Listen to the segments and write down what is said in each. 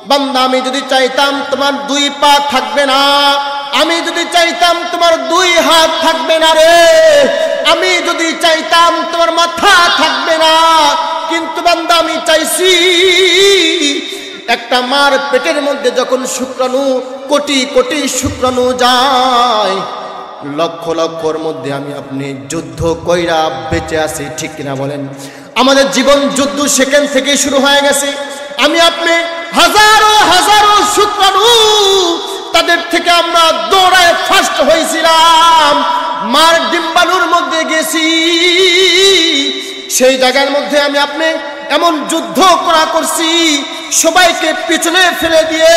বান্দা আমি যদি চাইতাম তোমার দুই পা থাকবে না, আমি যদি চাইতাম তোমার দুই হাত থাকবে না রে, আমি যদি চাইতাম তোমার মাথা থাকবে না, কিন্তু বান্দা আমি চাইছি একটা মার পেটের মধ্যে যখন শুক্রাণু কোটি কোটি শুক্রাণু যায়, লক্ষ লক্ষর মধ্যে আমি আপনি যুদ্ধ কইরা বেঁচে আছি, ঠিক কিনা বলেন? আমাদের জীবন যুদ্ধ সেখান থেকে শুরু হয়ে গেছে। আমি আপনি হাজারো হাজারো শুক্রাণু, তাদের থেকে আমরা দৌড়ায় ফার্স্ট হয়েছিলাম, মার ডিম্বাণুর মধ্যে গেছি। সেই জায়গার মধ্যে আমি আপনি এমন যুদ্ধ করছি, সবাইকে পিছনে ফেলে দিয়ে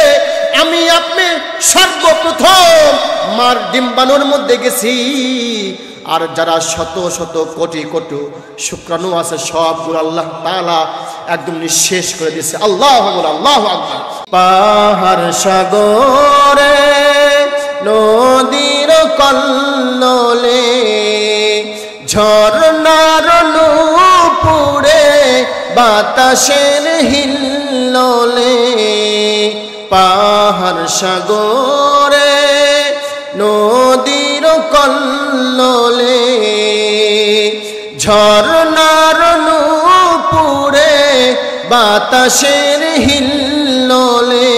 আমি আপনি সর্বপ্রথম মার ডিম্বাণুর মধ্যে গেছি। আর যারা শত শত কোটি কোটি শুক্রাণু আছে সবগুলো আল্লাহ তাআলা একদম নিঃশেষ করে দিয়েছে। আল্লাহু আকবার, আল্লাহু আকবার। পাহাড় সাগরে নদীর কল্লোলে ঝরনার নূপুরে বাতাসের হিল্লোলে, পাহাড় সাগরে নদীর কল্লোলে ঝরনার নূপুরে বাতাসের হিল্লোলে,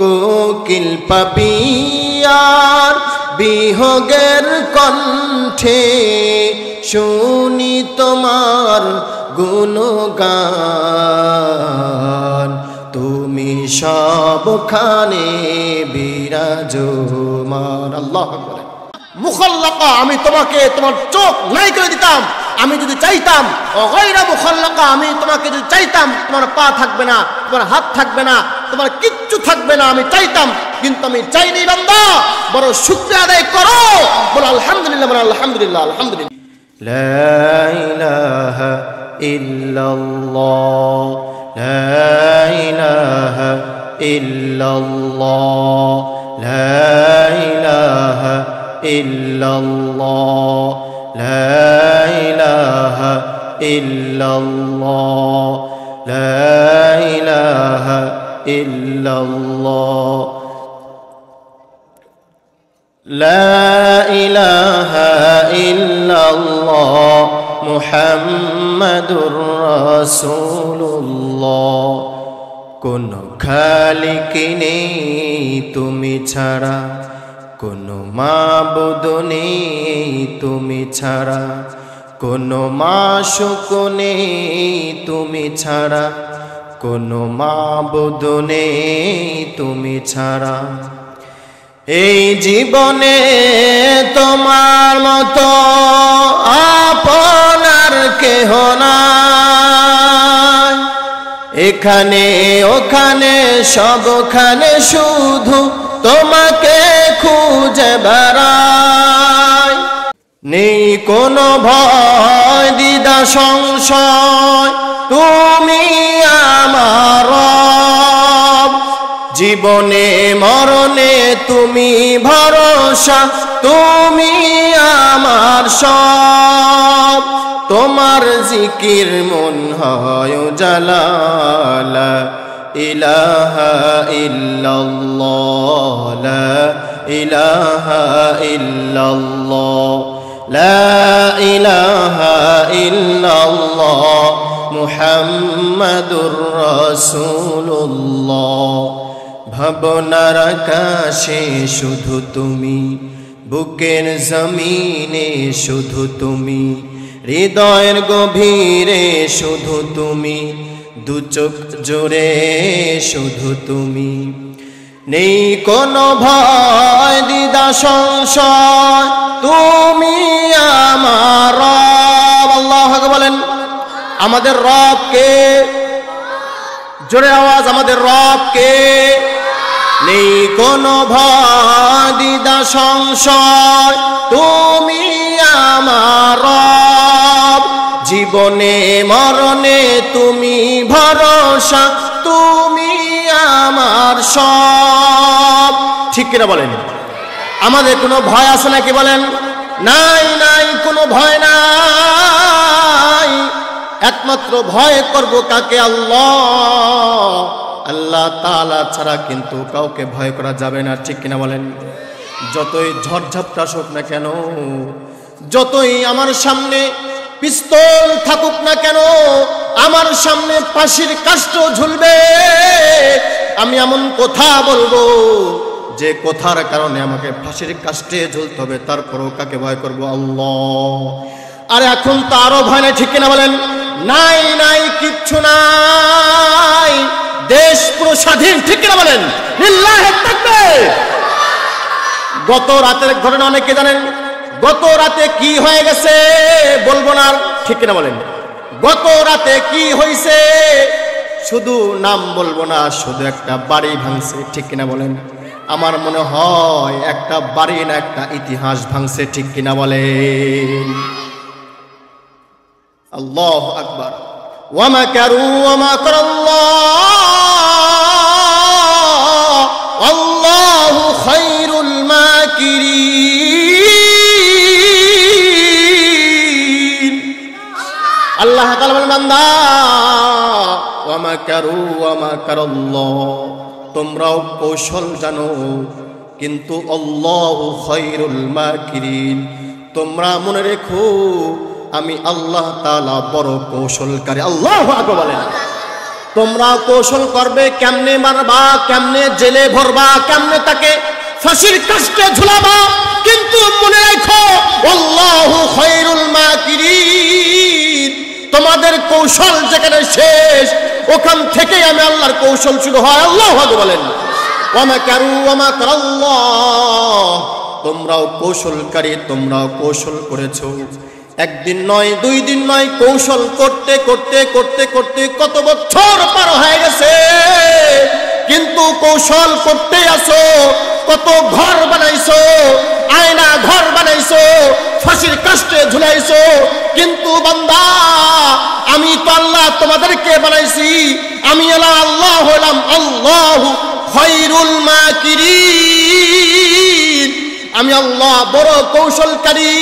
কোকিল পাপিয়ার বিহগের কণ্ঠে শুনি তোমার গুণগান, তুমি সবখানে বিরাজমান। আল্লাহু আকবার। মুখাল্লাকা, আমি তোমাকে তোমার চোখ নাই করে দিতাম আমি যদি চাইতাম। গায়রা মুখাল্লাকা, আমি তোমাকে যদি চাইতাম তোমার পা থাকবে না, তোমার হাত থাকবে না, তোমার কিচ্ছু থাকবে না, আমি চাইতাম, কিন্তু আমি চাইনি। বান্দা বড় শুকরিয়া আদায় করো, বলো আলহামদুলিল্লাহ, বলো আলহামদুলিল্লাহ, আলহামদুলিল্লাহ। লা ইলাহা ইল্লাল্লাহ, লা ইলাহা ইল্লাল্লাহ, লা ইলাহা ইল্লাল্লাহ, লা ইলাহা ইল্লাল্লাহ, লা ইলাহা ইল্লাল্লাহ, লা ইলাহা ইল্লাল্লাহ মুহাম্মাদুর রাসূলুল্লাহ। কোন খালিক নেই তুমি ছাড়া, কোন মাবুদ নেই তুমি ছাড়া, কোন মাশুক নেই তুমি ছাড়া, কোন মাবুদ নেই তুমি ছাড়া। এই জীবনে তোমার মতো আপনার কেহ নাই, এখানে ওখানে সবখানে শুধু তোমাকে খুঁজে বেড়াই। নেই কোনো ভয় দ্বিধা সংশয়, তুমি আমার রব, জীবনে মরণে তুমি ভরসা, তুমি আমার সব। তোমার জিকির মন হয় উজালা, লা ইলাহা ইল্লাল্লাহ, লা ইলাহা ইল্লাল্লাহ, লা ইলাহা ইল্লাল্লাহ মুহাম্মাদুর রাসূলুল্লাহ। ভাবনার আকাশে শুধু তুমি, বুকের জমিনে শুধু তুমি, হৃদয়ের গভীরে শুধু তুমি, দু চোখ জোরে শুধু তুমি। নেই কোনো ভয় দ্বিধা সংশয়, তুমি আমার রব। আল্লাহু আকবার বলেন। আমাদের রব কে? জোরে আওয়াজ, আমাদের রব কে? নেই কোনো ভয় দ্বিধা সংশয়, তুমি আমার রব, জীবনে মরণে তুমি ভরসা, তুমি আমার সব। ঠিক কিনা বলেন? আমাদের কোনো ভয় আছে নাকি বলেন? নাই, নাই, কোনো ভয় নাই। একমাত্র ভয় করব কাকে? আল্লাহ। আল্লাহ তাআলা ছাড়া কিন্তু কাউকে ভয় করা যাবে না, ঠিক কিনা বলেন? যতই ঝড়ঝাপটা আসুক না কেন, যতই আমার সামনে পিস্তল থাকুক না কেন, আমার সামনে ফাঁসির কাষ্ঠ ঝুলবে, আমি এমন কথা বলবো যে কথার কারণে আমাকে ফাঁসির কাষ্ঠে ঝুলতে হবে, তারপরও কাকে ভয় করব? আল্লাহ। আর এখন তো আরো ভয় নাই, ঠিক কিনা বলেন? নাই নাই কিচ্ছু নাই, দেশ পুরো স্বাধীন, ঠিক কিনা বলেন? লিল্লাহি তাকবীর। গত রাতের ঘটনা অনেকে জানেন। গত রাতে কি হয়ে গেছে বলবো না, ঠিক কিনা বলেন? গত রাতে কি হয়েছে শুধু নাম বলবো না, শুধু একটা বাড়ি ভাঙছে, ঠিক কিনা বলেন? আমার মনে হয় একটা বাড়ি না, একটা ইতিহাস ভাঙছে, ঠিক কিনা বলেন? আল্লাহু আকবার। ওয়া মাকারু ওয়া মাকারাল্লাহ আল্লাহু খায়রুল মাকিরিন। আল্লাহ তাআলা বলেন, বান্দা ওয়া মাকারু ওয়া মাকারাল্লাহ, তোমরাও কৌশল জানো, কিন্তু আল্লাহু খায়রুল মাকিরিন, তোমরা মনে রেখো আমি আল্লাহ তাআলা বড় কৌশলকারী। আল্লাহু আকবার বলেন। তোমরা কৌশল করবে, কেমনে মারবা, কেমনে জেলে ভরবা, কেমনে তাকে ফাঁসির কাষ্ঠে ঝুলাবা, কিন্তু মনে রেখো আল্লাহু খায়রুল মাকিরিন, তোমাদের কৌশল যেখানে শেষ ওখান থেকে আমি আল্লাহর কৌশল শুরু হয়। আল্লাহু আকবার বলেন। ওয়া মাকারু ওয়া মাকারাল্লাহ, তোমরাও কৌশলকারী, তোমরাও কৌশল করেছো। একদিন নয়, দুই দিন নয়, কৌশল করতে করতে করতে করতে কত বছর পার হয়ে গেছে, কিন্তু কৌশল করতে আসো। কত ঘর বানাইছো, আয়না ঘর বানাইছো, ফাঁসির কাষ্ঠে ঝুলাইছো, কিন্তু বান্দা আমি তো আল্লাহ তোমাদেরকে বানাইছি, আমি আল্লাহ হলাম আল্লাহু খায়রুল মাকিরিন, আমি আল্লাহ বড় কৌশলকারী,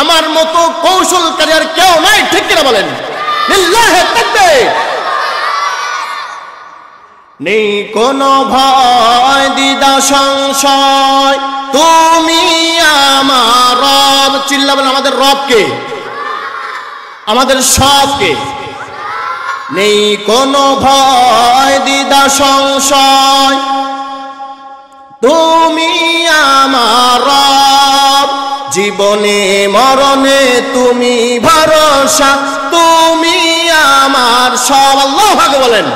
আমার মতো কৌশলকারী আর কেউ নাই, ঠিক কিনা বলেন? লিল্লাহি তাকবীর। নেই কোনো ভয় দ্বিধা সংশয়, তুমি আমার রব। চিল্লাবেন, আমাদের রবকে, আমাদের সবকে। নেই কোনো ভয় দ্বিধা সংশয়, তুমি আমার রব, জীবনে মরণে তুমি ভরসা, তুমি আমার সব। আল্লাহু আকবার বলেন।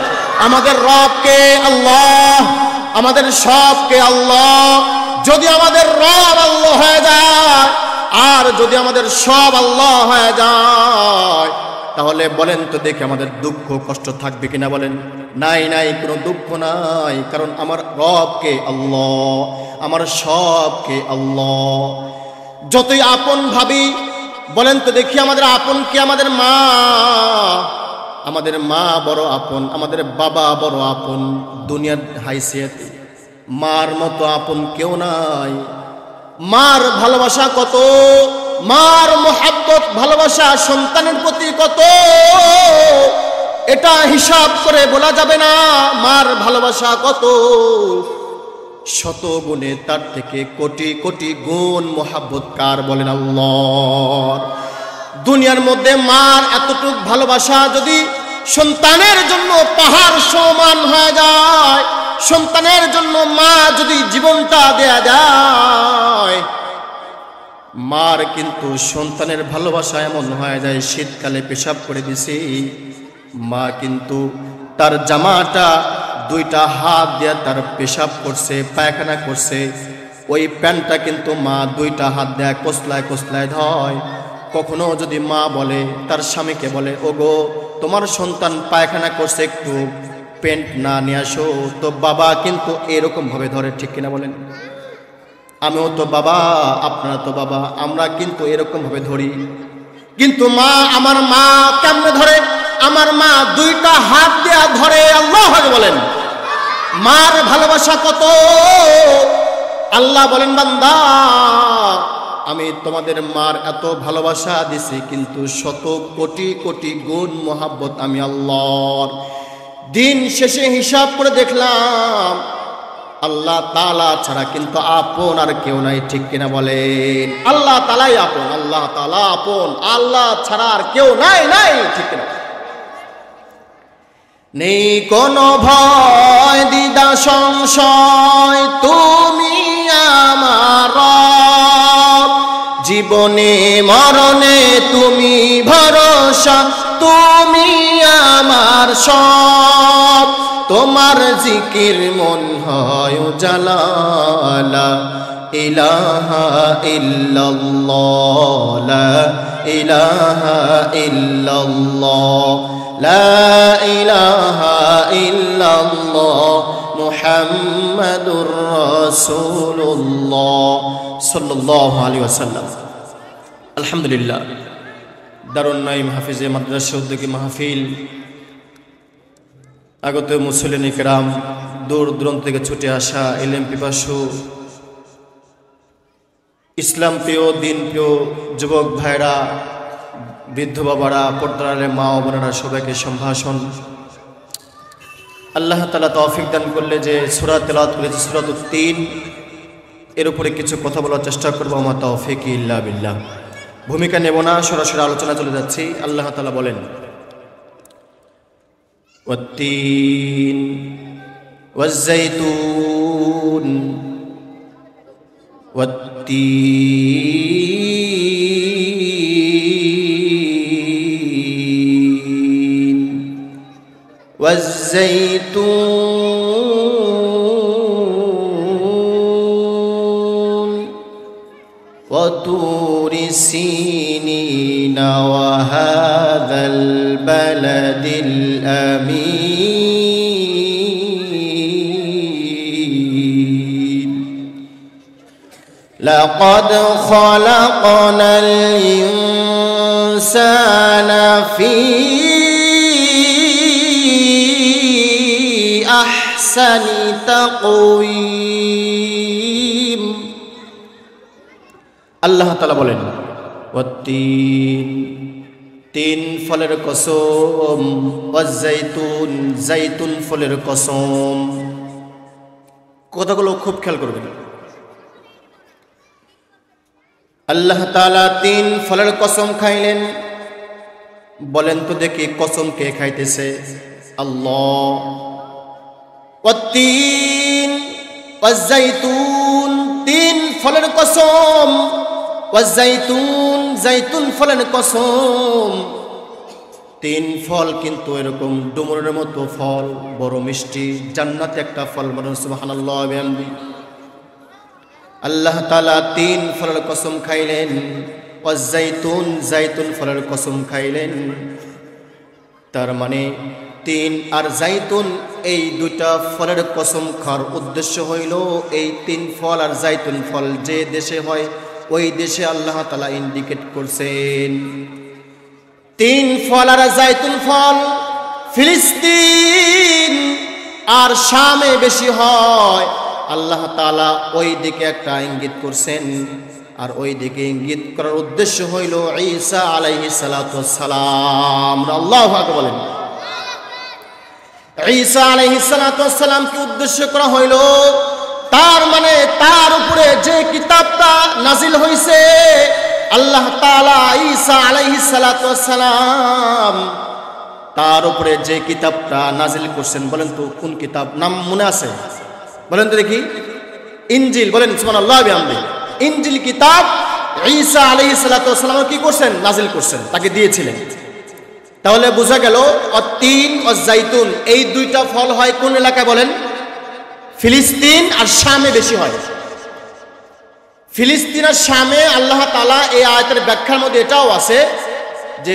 আমাদের রবকে আল্লাহ, আমাদের সবকে আল্লাহ। যদি আমাদের রব আল্লাহ হয়ে যায় আর যদি আমাদের সব আল্লাহ হয়ে যায়, তাহলে বলেন তো দেখি আমাদের দুঃখ কষ্ট থাকবে কিনা? বলেন। নাই নাই, কোনো দুঃখ নাই, কারণ আমার রবকে আল্লাহ, আমার সবকে আল্লাহ। যতই আপন ভাবি, বলেন তো দেখি আমাদের আপন কি? আমাদের মা, আমাদের মা বড় আপন, আমাদের বাবা বড় আপন। দুনিয়ার হাইসিয়তে মার মতো আপন কেউ নাই। মার ভালোবাসা কত, মার মোহাব্বত ভালোবাসা সন্তানের প্রতি কত, এটা হিসাব করে বলা যাবে না। মার ভালোবাসা কত, শত গুণে তার থেকে কোটি কোটি গুণ মোহাব্বত কার? বলেন আল্লাহ। দুনিয়ার মধ্যে মার এতটুক ভালোবাসা যদি সন্তানের জন্য পাহাড় সমান হয়ে যায়, সন্তানের জন্য মা যদি জীবনটা দেয়া যায়, মার কিন্তু সন্তানের ভালোবাসা এমন হয়ে যায়, শীতকালে পেশাব করে দিছে, মা কিন্তু তার জামাটা দুইটা হাত দিয়ে তার পেশাব করছে, পায়খানা করছে, ওই প্যান্টটা কিন্তু মা দুইটা হাত দেয়া কসলায় কসলায় ধয়। কখনো যদি মা বলে তার স্বামীকে বলে, ওগো তোমার সন্তান পায়খানা করছে, একটু প্যান্ট না নিয়ে আসো, তো বাবা কিন্তু এরকম ভাবে ধরে, ঠিক কিনা বলেন? আমিও তো বাবা, আপনারা তো বাবা, আমরা কিন্তু এরকম ভাবে ধরি। কিন্তু মা, আমার মা কেমনে ধরে? আমার মা দুইটা হাত দেয়া ধরে। আল্লাহ বলেন। মার ভালোবাসা কত! আল্লাহ বলেন, বান্দা আমি তোমাদের মার এত ভালোবাসা দিছি, কিন্তু শত কোটি কোটি গুণ মোহাব্বত আমি আল্লাহর। দিন শেষে হিসাব করে দেখলাম আল্লাহ তাআলা ছাড়া কিন্তু আপন আর কেউ নাই, ঠিক কিনা বলেন? আল্লাহ তাআলাই আপন, আল্লাহ তাআলা আপন, আল্লাহ ছাড়া আর কেউ নাই, ঠিক কিনা? নেই কোনো ভয় দ্বিধা সংশয়, তুমি আমার রব, জীবনে মরণে তুমি ভরসা, তুমি আমার সব, তোমার জিকির মন হয় উজালা, লা ইলাহা ইল্লাল্লাহ, লা ইলাহা ইল্লাল্লাহ, লা ইলাহা ইল্লাল্লাহ, মুহাম্মাদুর রাসূলুল্লাহ সাল্লাল্লাহু আলাইহি ওয়াসাল্লাম। আলহামদুলিল্লাহ, দারুন নাঈম হাফিজে মাদ্রাসা উদ্যোগী মাহফিল, আগত মুসল্লিন কিরাম, দূর দূরান্ত থেকে ছুটে আসা ইলম পিপাসু, ইসলাম প্রিয়, দিন প্রিয় যুবক ভাইরা, বৃদ্ধ বাবারা, পর্দার মা ও বোনেরা, সবাইকে সম্ভাষণ। আল্লাহ তাআলা তৌফিক দান করলে যে সূরা তেলাওয়াত করেছি সূরাতুত তিন, এর উপরে কিছু কথা বলার চেষ্টা করবো। আমা তৌফিক ইল্লা বিল্লাহ। ভূমিকা নেব না, সরাসরি আলোচনা চলে যাচ্ছি। আল্লাহ তাআলা বলেন, ওয়াত-তিন ওয়াজ-যাইতুন ওয়াত-তিন ওয়াজ-যাইতুন ওয়া-তুরি সিনিন ওয়া হাযাল বালাদিল আমিন। লাকাদ খালাকনাল ইনসানা ফী আহসানি তাকওয়িম। আল্লাহ তাআলা বলেন, ওয়াত-তিন, তিন ফলের কসম, ওয়াজ-যাইতুন, যাইতুন ফলের কসম। কথাগুলো খুব খেয়াল করবেন। আল্লাহ তাআলা তিন ফলের কসম খাইলেন। বলেন তো দেখি, কসম কে খাইতেছে? আল্লাহ। ওয়াত-তিন ওয়াজ-যাইতুন, তিন ফলের কসম, ওয়াজ-যাইতুন, যাইতুন ফলের কসম। তিন ফল কিন্তু এরকম ডুমুরের মতো ফল, বড় মিষ্টি, জান্নাতে একটা ফল। বলুন সুবহানাল্লাহ ওয়া বিহামদিহি। আল্লাহ তাআলা তিন ফলের কসম খাইলেন। ওয়াজ-যাইতুন, যাইতুন ফলের কসম খাইলেন। তার মানে তিন আর যাইতুন, এই দুইটা ফলের কসম খাওয়ার উদ্দেশ্য হইল এই তিন ফল আর যাইতুন ফল যে দেশে হয় ওই দেশে আল্লাহ তাআলা ইন্ডিকেট করছেন। তিন ফল আর যাইতুন ফল ফিলিস্তিন আর শামে বেশি হয়। আল্লাহ তাআলা ওই দিকে একটা ইঙ্গিত করছেন, আর ওই দিকে ইঙ্গিত করার উদ্দেশ্য হইল ঈসা আলাইহিস সালাতু ওয়াস সালাম। আল্লাহু আকবার বলেন। ঈসা আলাইহিস সালাতু ওয়াস সালামকে উদ্দেশ্য করা হইল, তার মানে তার উপরে যে কিতাবটা নাজিল হইছে, আল্লাহ তাআলা ঈসা আলাইহিস সালাতু ওয়াস সালাম তার উপরে যে কিতাবটা নাজিল করছেন, বলেন তো কোন কিতাব? নাম মনে আছে? বলেন তো দেখি। ইনজিল। বলেন সুবহানাল্লাহ ওয়া বিহামদিহি। ইনজিল কিতাব ঈসা আলাইহিস সালাতু ওয়াস সালাম কি করছেন? নাজিল করছেন, তাকে দিয়েছিলেন। তাহলে বোঝা গেল ওয়াত-তিন ওয়াজ-যাইতুন এই দুইটা ফল হয় কোন এলাকায়? বলেন ফিলিস্তিন আর শামে বেশি হয়। ফিলিস্তিন আর শামে আল্লাহ তাআলা এই আয়াতের ব্যাখ্যার মধ্যে এটাও আছে যে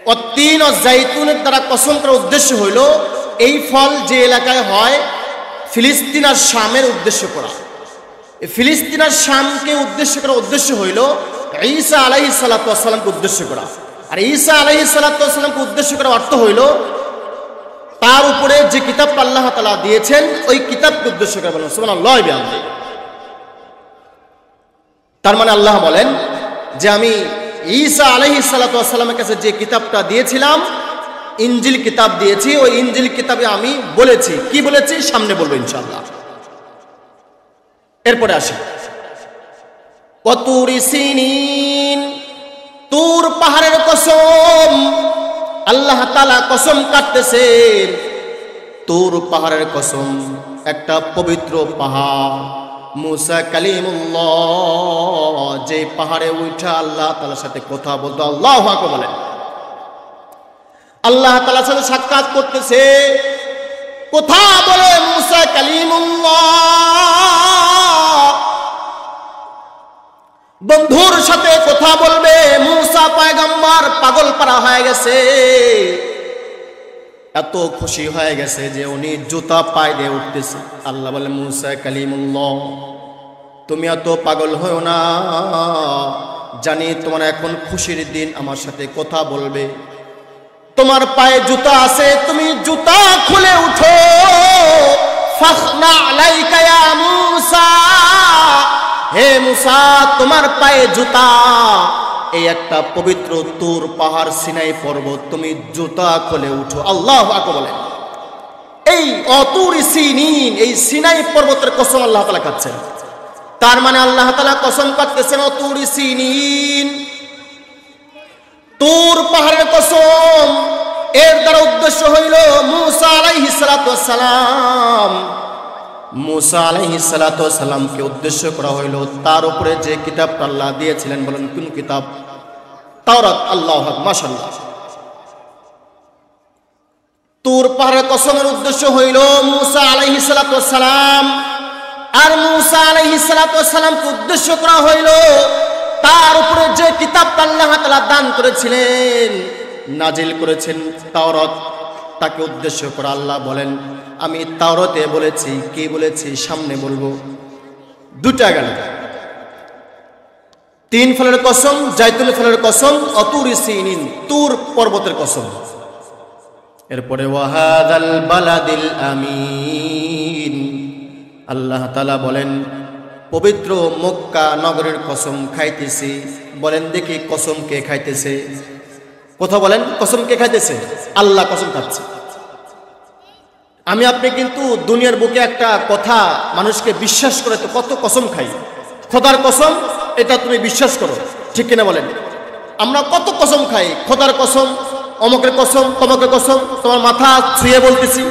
ওয়াত-তিন ওয়াজ-যাইতুনের দ্বারা কসম করার উদ্দেশ্য হইল এই ফল যে এলাকায় হয় ফিলিস্তিন আর শামের উদ্দেশ্য করা। ফিলিস্তিন আর শামকে উদ্দেশ্য করার উদ্দেশ্য হইল ঈসা আলাইহিস সালাতু ওয়াস সালামকে উদ্দেশ্য করা। আর ঈসা আলাইহিস সালাতু ওয়াস সালামকে উদ্দেশ্য করার অর্থ হইল তার উপরে যে কিতাবটা আল্লাহ তাআলা দিয়েছেন ওই কিতাবকে উদ্দেশ্য করে। বলেন সুবহানাল্লাহ ওয়া বিহামদিহি। তার মানে আল্লাহ বলেন যে আমি ঈসা আলাইহিস সালাতু ওয়াস সালামের কাছে যে কিতাবটা দিয়েছিলাম ইনজিল কিতাব দিয়েছি, ওই ইনজিল কিতাবে আমি বলেছি, কি বলেছি সামনে বলবো ইনশাআল্লাহ। এরপরে আসি ওয়াতুরি সিনিন, তুর পাহাড়ের কসম, আল্লাহ তাআলা কসম কাটতেছেন তুর পাহাড়ের কসম, একটা পবিত্র পাহাড়। মুসা কালিমুল্লাহ যে পাহাড়ে উঠা আল্লাহ তাআলার সাথে কথা বলতো, আল্লাহু আকবার বলেন, আল্লাহ তাআলার সাথে সাক্ষাৎ করতেছে, কথা বলে মুসা কালিমুল্লাহ, বন্ধুর সাথে কথা বলবে। মুসা পয়গম্বর পাগল পারা হয়ে গেছে, এত খুশি হয়ে গেছে যে উনি জুতা পায়ে দিয়ে উঠতেছে। আল্লাহ বলে, মুসা কালিমুল্লাহ তুমি এত পাগল হও না, জানি তোমার এখন খুশির দিন, আমার সাথে কথা বলবে, তোমার পায়ে জুতা আছে, তুমি জুতা খুলে উঠো। ফাখনা আলাইকা ইয়া মুসা, হে মুসা তোমার পায়ে জুতা, এই একটা পবিত্র তুর পাহাড় সিনাই পর্বত, তুমি জুতা খুলে উঠো। আল্লাহু আকবার বলেন। এই অতুরি সিনিন, এই সিনাই পর্বতের কসম আল্লাহ তাআলা খাচ্ছেন। তার মানে আল্লাহ তাআলা কসম করতেছেন অতুরি সিনিন, তুর পাহাড়ের কসম। এর দ্বারা উদ্দেশ্য হইল মুসা আলাইহিস সালাতু ওয়াস সালাম, মুসা আলাইহিস সালাতু ওয়াস সালামকে উদ্দেশ্য করা হইল, তার উপরে যে কিতাবটা আল্লাহ দিয়েছিলেন, বলেন কোন কিতাব? তাওরাত। আল্লাহু আকবার, মাশাআল্লাহ। তুর পাহাড়ের কসমের উদ্দেশ্য হইল মুসা আলাইহিস সালাতু ওয়াস সালাম, আর মুসা আলাইহিস সালাতু ওয়াস সালামকে উদ্দেশ্য করা হইল তার উপরে যে কিতাবটা আল্লাহ তাআলা দান করেছিলেন, নাজিল করেছেন, তাওরাত, তাকে উদ্দেশ্য করে আল্লাহ বলেন, আমি তাওরাতে বলেছি, কি বলেছি সামনে বলবো। দুটা গেল, তিন ফলের কসম, জাইতুল ফলের কসম, অতুরি সিনিন তুর পর্বতের কসম। এরপরে ওয়াহাদাল বালাদিল আমিন, আল্লাহ তাআলা বলেন পবিত্র মক্কা নগরের কসম খাইতেছি। বলেন দেখি কসম কে খাইতেছে? কথা বলেন, কসম কে খাইতেছে? আল্লাহ কসম খাচ্ছে। আমি আপনি কিন্তু দুনিয়ার বুকে একটা কথা মানুষকে বিশ্বাস করে তো কত কসম খাই, খোদার কসম, এটা তুমি বিশ্বাস করো, ঠিক কিনা বলেন? আমরা কত কসম খাই, খোদার কসম, অমকের কসম, তমকের কসম, তোমার মাথা ছুঁয়ে বলতেছি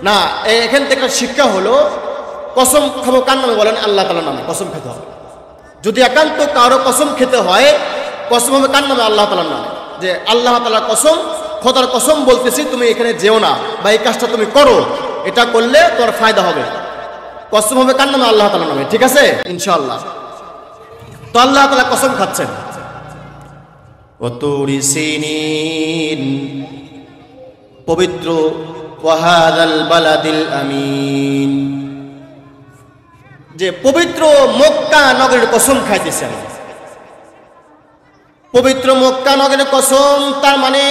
না। এখান থেকে শিক্ষা হলো কসম খাবো কার নামে? বলেন আল্লাহ তাআলার নামে কসম খেতে হবে। যদি একান্ত কারো কসম খেতে হয়, কসম হবে কার নামে? আল্লাহ তাআলার নামে। যে আল্লাহ তাআলার কসম, খোদার কসম বলতেছি, তুমি এখানে যেও না বা এই কাজটা তুমি করো, এটা করলে তোমার ফায়দা হবে। কসম হবে কার নামে? আল্লাহ তাআলার নামে, ঠিক আছে ইনশাআল্লাহ। তো আল্লাহ তাআলা কসম খাচ্ছেন ওয়াতুরি সিনিন, পবিত্র, ওয়াহাদাল বালাদিল আমিন, যে পবিত্র মক্কা নগরের কসম খাইতেছেন। পবিত্র মক্কা নগরের কসম, তার মানে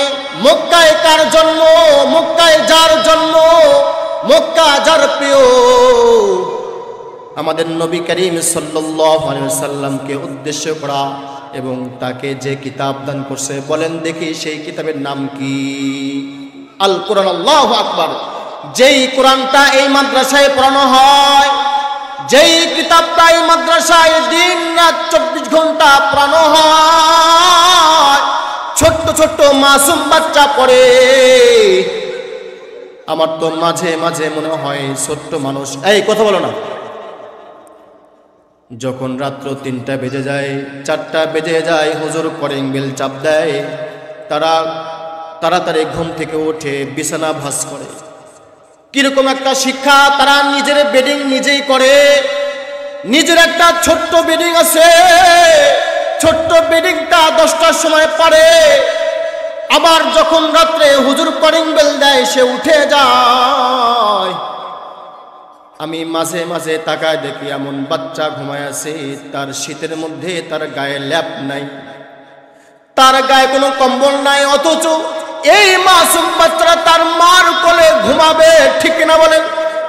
মক্কায় কার জন্ম, মক্কায় যার জন্ম, মক্কা যার প্রিয়, আমাদের নবী করিম সাল্লাল্লাহু আলাইহি ওয়াসাল্লামকে উদ্দেশ্য করা, এবং তাকে যে কিতাব দান করছে, বলেন দেখি সেই কিতাবের নাম কি? আল কোরআন। আল্লাহু আকবার। যেই কোরআনটা এই মাদ্রাসায় পড়ানো হয়, যেই কিতাবটা এই মাদ্রাসায় দিন রাত 24 ঘন্টা পড়ানো হয়, ছোট্ট ছোট্ট মাসুম বাচ্চা পড়ে। আমার তো মাঝে মাঝে মনে হয় ছোট্ট মানুষ, এই কথা বলো না, যখন রাত্র 3টা বেজে যায়, 4টা বেজে যায়, হুজুর কলিং বেল চাপ দেয়, তারা তাড়াতাড়ি ঘুম থেকে উঠে বিছানা ভাঁজ করে। কিরকম একটা শিক্ষা, তারা নিজের বেডিং নিজেই করে। নিজের একটা ছোট্ট বেডিং আছে, ছোট্ট বেডিংটা 10টার সময় পড়ে, আবার যখন রাত্রে হুজুর কলিং বেল দেয় সে উঠে যায়। আমি মাঝে মাঝে তাকায় দেখি এমন বাচ্চা ঘুমায় আছে, তার শীতের মধ্যে তার গায়ে ল্যাপ নাই, তার গায়ে কোনো কম্বল নাই, অথচ এই মাসুম বাচ্চারা তার মার কোলে ঘুমাবে, ঠিক না বলেন?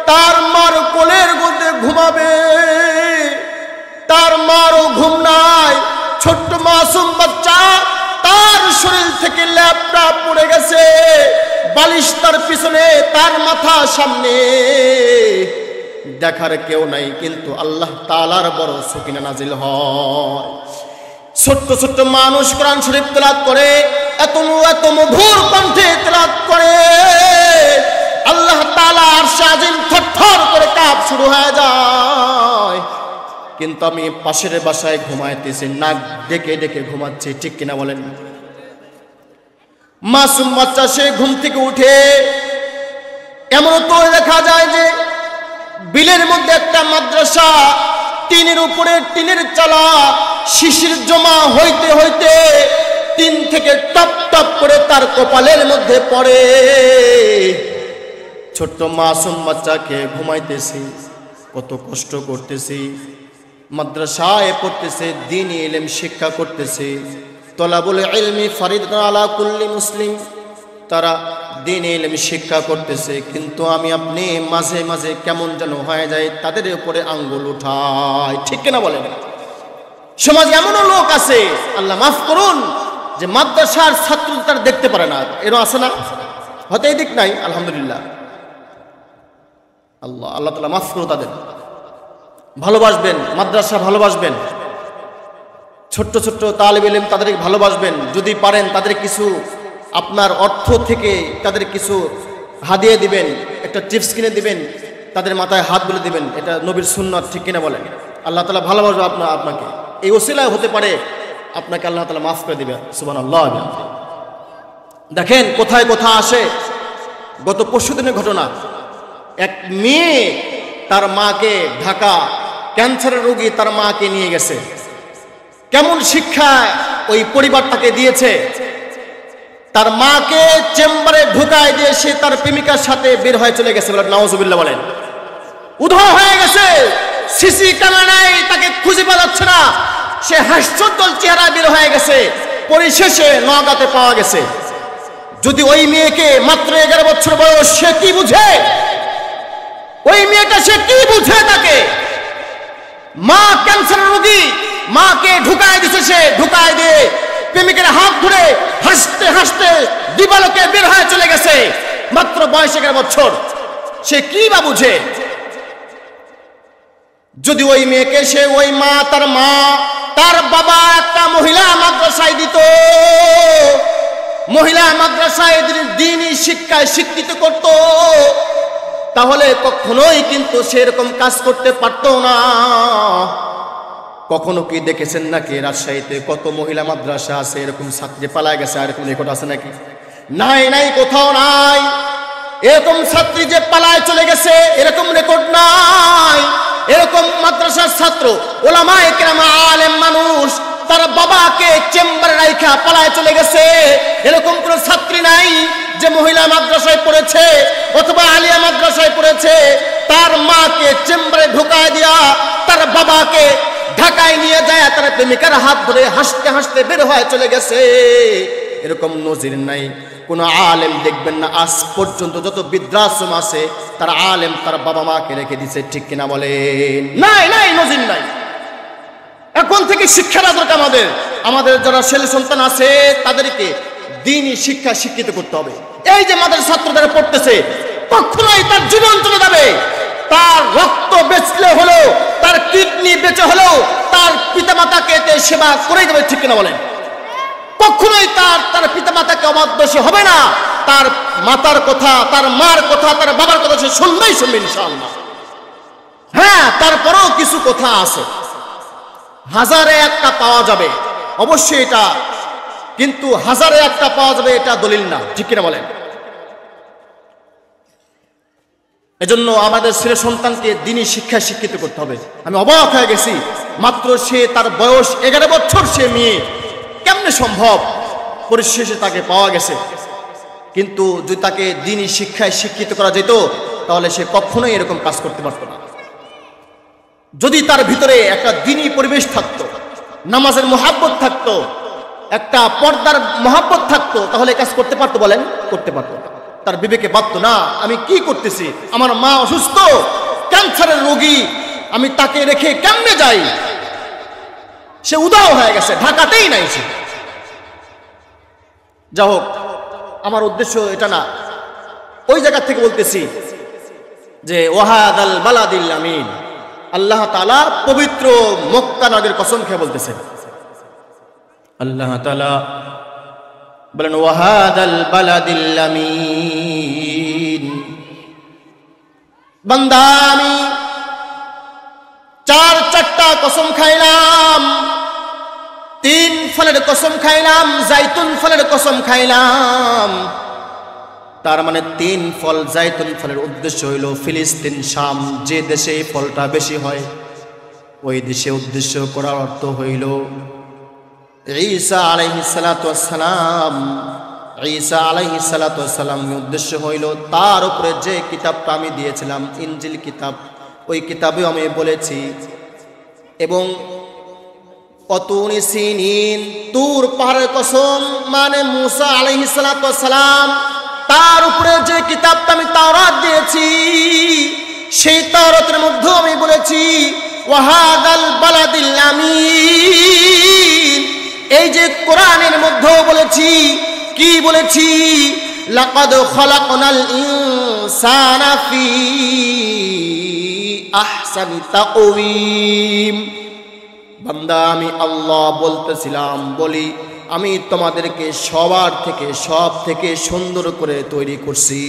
তার মার কোলের মধ্যে ঘুমাবে, তার মারও ঘুম নাই। ছোট্ট মাসুম বাচ্চা, তার শরীর থেকে ল্যাপটা পড়ে গেছে, বালিশ তার পিছনে, তার মাথা সামনে, দেখার কেউ নাই, কিন্তু আল্লাহ তাআলার বড় সুকিনা নাজিল হয়। ছোট্ট ছোট্ট মানুষ কোরআন শরীফ তেলাওয়াত করে, এত মধুর কণ্ঠে তেলাওয়াত করে, আল্লাহ তাআলা আরশে আজিম থরথর করে কাঁপ শুরু হয়ে যায়। কিন্তু আমি পাশের বাসায় ঘুমাইতেছি, নাক ডেকে ডেকে ঘুমাচ্ছি, ঠিক কিনা বলেন? মাসুম বাচ্চা সে ঘুম থেকে উঠে, এমন তো দেখা যায় যে বিলের মধ্যে একটা মাদ্রাসা, টিনের উপরে টিনের চালা, শিশির জমা হইতে হইতে টিন থেকে টপ টপ করে তার কপালের মধ্যে পড়ে। ছোট্ট মাসুম বাচ্চাকে ঘুমাইতেছি, কত কষ্ট করতেছি, মাদ্রাসায় পড়তেছে, দ্বীনি ইলম শিক্ষা করতেছে। তলাবুল ইলমি ফরিদাতুন আলা কুল্লি মুসলিম, তারা দ্বীনি ইলম শিক্ষা করতেছে, কিন্তু আমি আপনি মাঝে মাঝে কেমন যেন হয়ে যায়, তাদের উপরে আঙ্গুল উঠায়, ঠিক কিনা বলেন? সমাজে এমনও লোক আছে, আল্লাহ মাফ করুন, যে মাদ্রাসার ছাত্র তারা দেখতে পারে না, এরও আছে না? হয়তো এই দিক নাই, আলহামদুলিল্লাহ, আল্লাহ তাআলা মাফ করুন তাদের। ভালোবাসবেন, মাদ্রাসা ভালোবাসবেন, ছোট্ট ছোট্ট তালিব ইলম তাদেরকে ভালোবাসবেন, যদি পারেন তাদের কিছু আপনার অর্থ থেকে তাদের কিছু হাদিয়া দিবেন, একটা টিপস কিনে দিবেন, তাদের মাথায় হাত বুলিয়ে দিবেন, এটা নবীর সুন্নাত, ঠিক কিনা বলেন? আল্লাহ তাআলা ভালোবাসবে আপনাকে, এই ওসিলায় হতে পারে আপনাকে আল্লাহ তাআলা মাফ করে দিবেন। সুবহানাল্লাহ। দেখেন কোথায় কোথা আসে। গত পরশুদিনের ঘটনা, এক মেয়ে তার মাকে, ঢাকা ক্যান্সারের রোগী তার মাকে নিয়ে গেছে, কেমন শিক্ষা ওই পরিবারটাকে দিয়েছে। তার মাকে চেম্বারে ঢুকায় দিয়ে সে তার প্রেমিকার সাথে বের হয়ে চলে গেছে, বলেন নাউজুবিল্লাহ, বলেন উধাও হয়ে গেছে, সিসি ক্যামেরায় তাকে খুঁজে পাওয়া যাচ্ছে না, সে হাস্যোজ্জ্বল চেহারা বের হয়ে গেছে, পরিশেষে নওগাঁতে পাওয়া গেছে। যদি ওই মেয়েকে, মাত্র 11 বছর বয়স, সে কি বুঝে? ওই মেয়েটা সে কি বুঝে? তাকে মা ক্যান্সারের রোগী, মাকে ঢুকায় দিছে, সে ঢুকায় দিয়ে প্রেমিকের হাত ধরে হাসতে হাসতে দিবালোকে বের হয়ে চলে গেছে, মাত্র বয়স 11 বছর, সে কি বা বুঝে? যদি ওই মেয়েকে সে, ওই মা, তার বাবা একটা মহিলা মাদ্রাসায় দিত, মহিলা মাদ্রাসায় দ্বীনি শিক্ষায় শিক্ষিত করত, তাহলে কখনোই কিন্তু সেরকম কাজ করতে পারতো না। কখনো কি দেখেছেন নাকি রাজশাহীতে কত মহিলা মাদ্রাসা আছে, এরকম ছাত্রী পালায় গেছে, এরকম রেকর্ড আছে নাকি? নাই, কোথাও নাই। এরকম ছাত্রী যে পালায় চলে গেছে, এরকম রেকর্ড নাই। এরকম মাদ্রাসার ছাত্র, ওলামায়ে কেরাম, আলেম মানুষ, তার বাবাকে চেম্বারে রাইখা পালায় চলে গেছে, এরকম কোন ছাত্রী নাই যে মহিলা মাদ্রাসায় পড়েছে অথবা আলিয়া মাদ্রাসায় পড়েছে, তার মাকে চেম্বারে ঢুকায় দিয়া তার বাবাকে ঢাকায় নিয়ে যায়, তার প্রেমিকার হাত ধরে হাসতে হাসতে বের হয়ে চলে গেছে। এরকম নজির নাই। কোন আলেম দেখবেন না আজ পর্যন্ত, যত বৃদ্ধাশ্রম আছে তার আলেম তার বাবা মাকে রেখে দিছে, ঠিক কিনা বলেন? নাই, নজির নাই। এখন থেকে শিক্ষার দরকার আমাদের যারা ছেলে সন্তান আছে তাদেরকে দ্বীনি শিক্ষা শিক্ষিত করতে হবে। এই যে আমাদের ছাত্র যারা পড়তেছে, কখনোই তার জীবন চলে যাবে, তার রক্ত বেচলে হলো, তার কিডনি বেচে হলো, তার পিতামাতাকে সেবা করে দেবে, ঠিক কিনা বলেন? কখনোই তার পিতামাতাকে অবাধ্যসী হবে না, তার মাতার কথা, তার মার কথা, তার বাবার কথা সে শুনবে ইনশাআল্লাহ। হ্যাঁ, তারপরেও কিছু কথা আছে, হাজারে একটা পাওয়া যাবে অবশ্যই এটা, কিন্তু হাজারে একটা পাওয়া যাবে এটা দলিল না, ঠিক কিনা বলেন? এজন্য আমাদের ছেলে সন্তানকে দ্বীনি শিক্ষায় শিক্ষিত করতে হবে। আমি অবাক হয়ে গেছি, মাত্র সে, তার বয়স 11 বছর, সে মেয়ে, কেমনে সম্ভব? পরিশেষে তাকে পাওয়া গেছে। কিন্তু যদি তাকে দ্বীনি শিক্ষায় শিক্ষিত করা যেত, তাহলে সে কখনোই এরকম কাজ করতে পারত না। যদি তার ভিতরে একটা দ্বীনি পরিবেশ থাকতো, নামাজের মহাব্বত থাকতো, একটা পর্দার মহাব্বত থাকতো, তাহলে কাজ করতে পারতো? বলেন, করতে পারতো। তার বিবেকে বাঁধতো না, আমি কি করতেছি, আমার মা অসুস্থ, ক্যান্সারের রোগী, আমি তাকে রেখে কেমনে যাই? সে উদাও হয়ে গেছে, ঢাকাতেই নাই সে। যা হোক, আমার উদ্দেশ্য এটা না, ওই জায়গা থেকে বলতেছি যে ওয়াহাদাল বালাদিল আমিন, আল্লাহ তাআলা পবিত্র মক্কা নগরের কসম খেয়ে বলতেছেন। আল্লাহ তাআলা বলেন ওয়াহাদাল বালাদিল আমিন। বান্দা আমি চারটা কসম খাইলাম, 3 ফলের কসম খাইলাম, জাইতুন ফলের কসম খাইলাম। তার মানে 3 ফল জাইতুন ফলের উদ্দেশ্য হইল ফিলিস্তিন, শাম, যে দেশে এই ফলটা বেশি হয় ওই দেশে উদ্দেশ্য করার অর্থ হইল ঈসা আলাইহিস সালাতু ওয়াস সালাম। ঈসা আলাইহিস সালাতু ওয়াস সালাম উদ্দেশ্য হইল তার উপরে যে কিতাবটা আমি দিয়েছিলাম ইনজিল কিতাব, ওই কিতাবে আমি বলেছি। এবং অতুনি সিনিন, তুর পাহাড়ের কসম, মানে মুসা আলাইহিস সালাতু ওয়াস সালাম তার উপরে যে কিতাবটা আমি তাওরাত দিয়েছি সেই তাওরাতের মধ্যে আমি বলেছি ওয়াহাদাল বালাদিল আমিন। এই যে কোরআনের মধ্যেও বলেছি, কি বলেছি? লাকাদ খালাকনাল ইনসানা ফি আহসানি তাকওয়িম। বান্দা আমি আল্লাহ বলতেছিলাম, বলি আমি তোমাদেরকে সবার থেকে সব থেকে সুন্দর করে তৈরি করছি।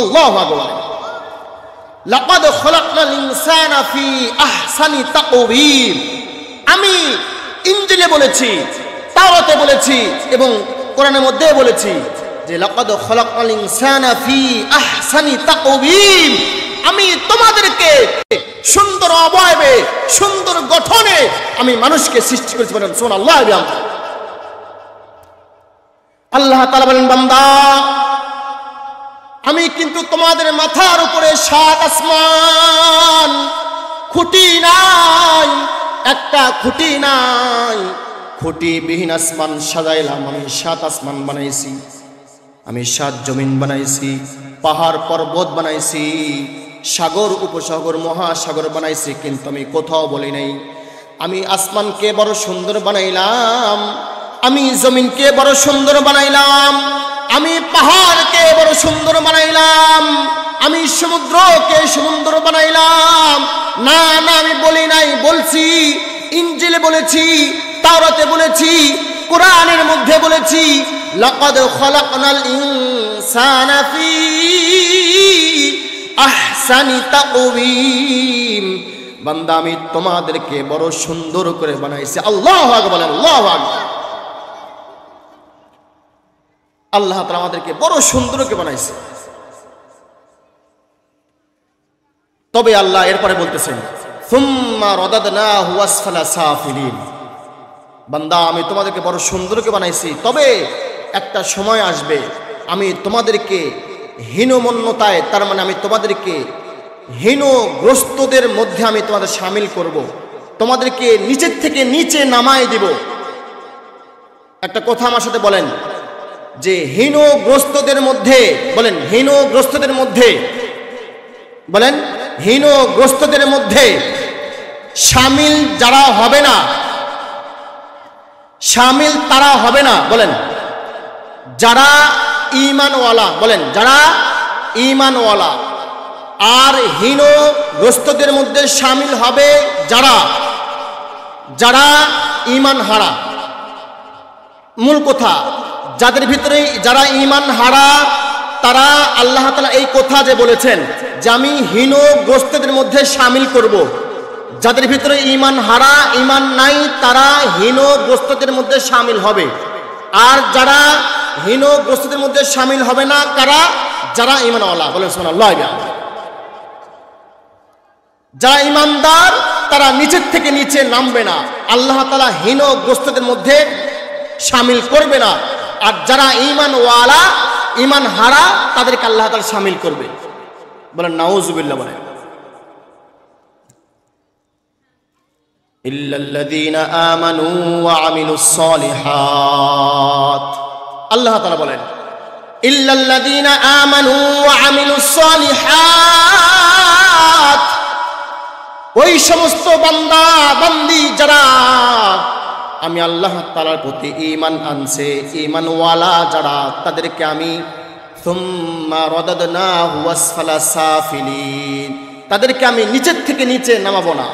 আল্লাহু আকবার। লাকাদ খালাকনাল ইনসানা ফি আহসানি তাকওয়িম। আমি ইনজিলে বলেছি, তাওরাতে বলেছি এবং কোরআনের মধ্যে বলেছি যে লাকাদ খালাকনাল ইনসানা ফি আহসানি তাকওয়িম। আমি তোমাদেরকে সুন্দর অবয়বে, সুন্দর গঠনে আমি মানুষকে সৃষ্টি করেছি। বলেন সুবহানাল্লাহ। আল্লাহ তাআলা বলেন বান্দা আমি কিন্তু তোমাদের মাথার উপরে 7 আসমান, খুঁটি নাই, একটা খুঁটি নাই, খুঁটিবিহীন আসমান সাজাইলাম। আমি 7 আসমান বানাইছি, আমি 7 জমিন বানাইছি, পাহাড় পর্বত বানাইছি, সাগর উপসাগর মহাসাগর বানাইছি। কিন্তু আমি কোথাও বলি নাই আমি আসমানকে বড় সুন্দর বানাইলাম, আমি জমিনকে বড় সুন্দর বানাইলাম, আমি পাহাড়কে বড় সুন্দর বানাইলাম, আমি সমুদ্রকে সুন্দর বানাইলাম। না না, আমি বলি নাই। বলছি ইনজিলে বলেছি, তাওরাতে বলেছি, কোরআনের মধ্যে বলেছি লাকাদ খালাকনাল ইনসানা ফি আহসানি তাকওয়িম। বান্দা আমি তোমাদেরকে বড় সুন্দর করে বানাইছি। আল্লাহু আকবার, আল্লাহু আকবার। আল্লাহ তাআলা আমাদেরকে বড় সুন্দর করে বানাইছে। তবে আল্লাহ এরপরে বলতেছেন সুম্মা রাদাদনাহু আসফালা সাফিলিন। বান্দা আমি তোমাদেরকে বড় সুন্দর করে বানাইছি, তবে একটা সময় আসবে আমি তোমাদেরকে হীনমন্যতায়, তার মানে আমি তোমাদেরকে হীনগ্রস্তদের মধ্যে আমি তোমাদের শামিল করব, তোমাদেরকে নিচের থেকে নিচে নামায় দিব। একটা কথা আমার সাথে বলেন যে হীনগ্রস্তদের মধ্যে, বলেন হীনগ্রস্তদের মধ্যে, বলেন হীনগ্রস্তদের মধ্যে শামিল যারা হবে না, শামিল তারা হবে না। বলেন যারা ঈমানওয়ালা, বলেন যারা ঈমানওয়ালা। আর হীনগ্রস্তদের মধ্যে শামিল হবে যারা যারা ঈমান হারা। মূল কথা, যাদের ভিতরে যারা ঈমান হারা তারা আল্লাহ তাআলা এই কথা যে বলেছেন যে আমি হীনগ্রস্তদের মধ্যে শামিল করব। যাদের ভিতরে ঈমান হারা, ঈমান নাই, তারা হীনগ্রস্তদের মধ্যে শামিল হবে। আর যারা হীনগ্রস্তদের মধ্যে শামিল হবে না কারা? যারা ঈমানওয়ালা। বলেন সুবহানাল্লাহ। যারা ঈমানদার তারা নিচের থেকে নিচে নামবে না, আল্লাহ তাআলা হীনগ্রস্তদের মধ্যে শামিল করবে না। আর যারা ঈমানওয়ালা, ঈমান হারা, তাদেরকে আল্লাহ তাআলা শামিল করবে। বলেন নাউযুবিল্লাহ। বলেন ইল্লাল্লাযীনা আমানু ওয়া আমিলুস সালিহাত। আল্লাহ তাআলা বলেন ইল্লাল্লাযীনা আমানু ওয়া আমিলুস সালিহাত। ওই সমস্ত বান্দা বান্দি যারা আমি আল্লাহ তাআলার প্রতি ঈমান আনছে, ঈমানওয়ালা যারা, তাদেরকে আমি সুম্মা রাদাদনাহু আসফালা সাফিলিন, তাদেরকে আমি নিচের থেকে নিচে নামাবো না,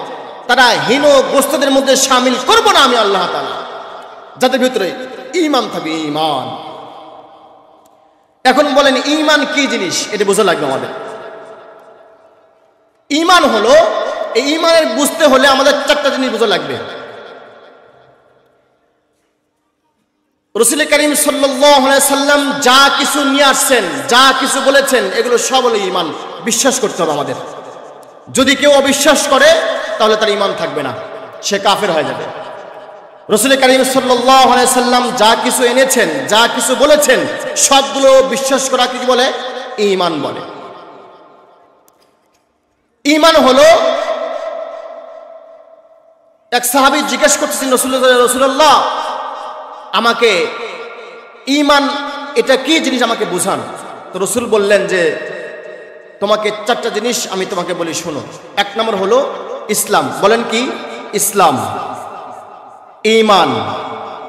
তারা হীনগ্রস্তদের মধ্যে শামিল করব না আমি আল্লাহ তাআলা, যাদের ভিতরে ঈমান থাকবে। ঈমান, এখন বলেন ঈমান কি জিনিস, এটা বোঝা লাগবে আমাদের। ঈমান হলো, এই ঈমানের বুঝতে হলে আমাদের চারটা জিনিস বোঝা লাগবে। রাসূল করিম সাল্লাল্লাহু আলাইহি সাল্লাম যা কিছু নিয়ে আসছেন, যা কিছু বলেছেন, এগুলো সব হলো ঈমান। বিশ্বাস করতে হবে আমাদের। যদি কেউ অবিশ্বাস করে তাহলে তার ঈমান থাকবে না, সে কাফের হয়ে যাবে। রাসূল করিম সাল্লাল্লাহু আলাইহি সাল্লাম যা কিছু এনেছেন, যা কিছু বলেছেন, সবগুলো বিশ্বাস করা কি বলে? ঈমান বলে। ঈমান হলো, এক সাহাবী জিজ্ঞেস করতেছেন রাসূলুল্লাহ, আমাকে ঈমান এটা কি জিনিস আমাকে বুঝান। তো রাসূল বললেন যে তোমাকে চারটা জিনিস আমি তোমাকে বলি, শোনো। এক নম্বর হলো ইসলাম। বলেন কি? ইসলাম, ঈমান,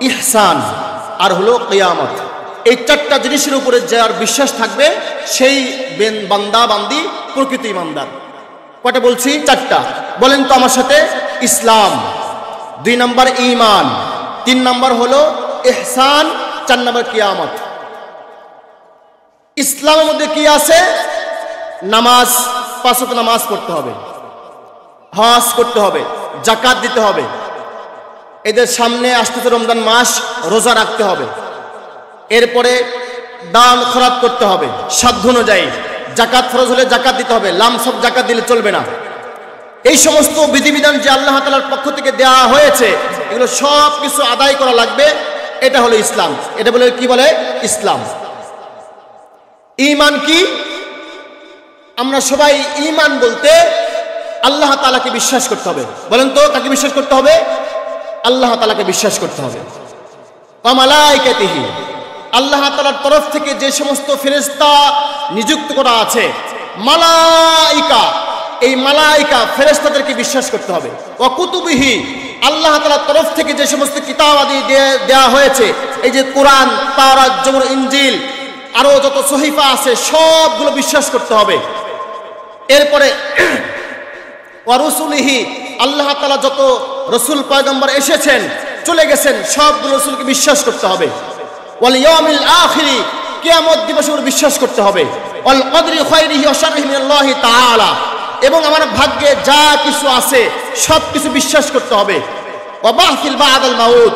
ইহসান, আর হলো কিয়ামত। এই চারটা জিনিসের উপরে যার বিশ্বাস থাকবে সেই বান্দা বান্দি প্রকৃত ঈমানদার। কয়টা বলছি? চারটা। বলেন তো আমার সাথে। ইসলাম, 2 নম্বর ঈমান, 3 নম্বর হলো ইহসান, 4 নম্বর কিয়ামত। ইসলামের মধ্যে কি আছে? নামাজ, 5 ওয়াক্ত নামাজ পড়তে হবে, হজ করতে হবে, যাকাত দিতে হবে, এদের সামনে আসতেছে রমজান মাস, রোজা রাখতে হবে, এরপরে দান খয়রাত করতে হবে সাধ্য অনুযায়ী, যাকাত ফরজ হলে যাকাত দিতে হবে, লামসব যাকাত দিলে চলবে না। এই সমস্ত বিধিবিধান যে আল্লাহ তাআলার পক্ষ থেকে দেওয়া হয়েছে, এগুলো সব কিছু আদায় করা লাগবে। এটা হলো ইসলাম। এটা বলে কি বলে? ইসলাম। ঈমান কি? আমরা সবাই ঈমান বলতে আল্লাহ তাআলাকে বিশ্বাস করতে হবে। বলেন তো কাকে বিশ্বাস করতে হবে? আল্লাহ তাআলাকে বিশ্বাস করতে হবে। ওয়া মালাইকাতিহি, আল্লাহ তাআলার তরফ থেকে যে সমস্ত ফেরেশতা নিযুক্ত করা আছে, মালাইকা, এই মালাইকা ফেরেশতাদেরকে বিশ্বাস করতে হবে। ওয়া কুতুবিহি, আল্লাহ তাআলার তরফ থেকে যে সমস্ত কিতাব আদি দেওয়া হয়েছে, এই যে কোরআন, তাওরাত, জবুর, ইনজিল, আরো যত সহিফা আছে সবগুলো বিশ্বাস করতে হবে। এরপরে ওয়া রুসুলিহি, আল্লাহ তাআলা যত রাসূল পয়গম্বর এসেছেন চলে গেছেন সবগুলো রাসূলকে বিশ্বাস করতে হবে। ওয়াল ইয়াউমিল আখিরি, কিয়ামত দিবসের বিশ্বাস করতে হবে। ওয়াল কদরি খায়রিহি ওয়া শাররিহি মিনাল্লাহি তাআলা, এবং আমার ভাগ্যে যা কিছু আছে সব কিছু বিশ্বাস করতে হবে। ওয়া বা'সিল বা'দাল মাউত,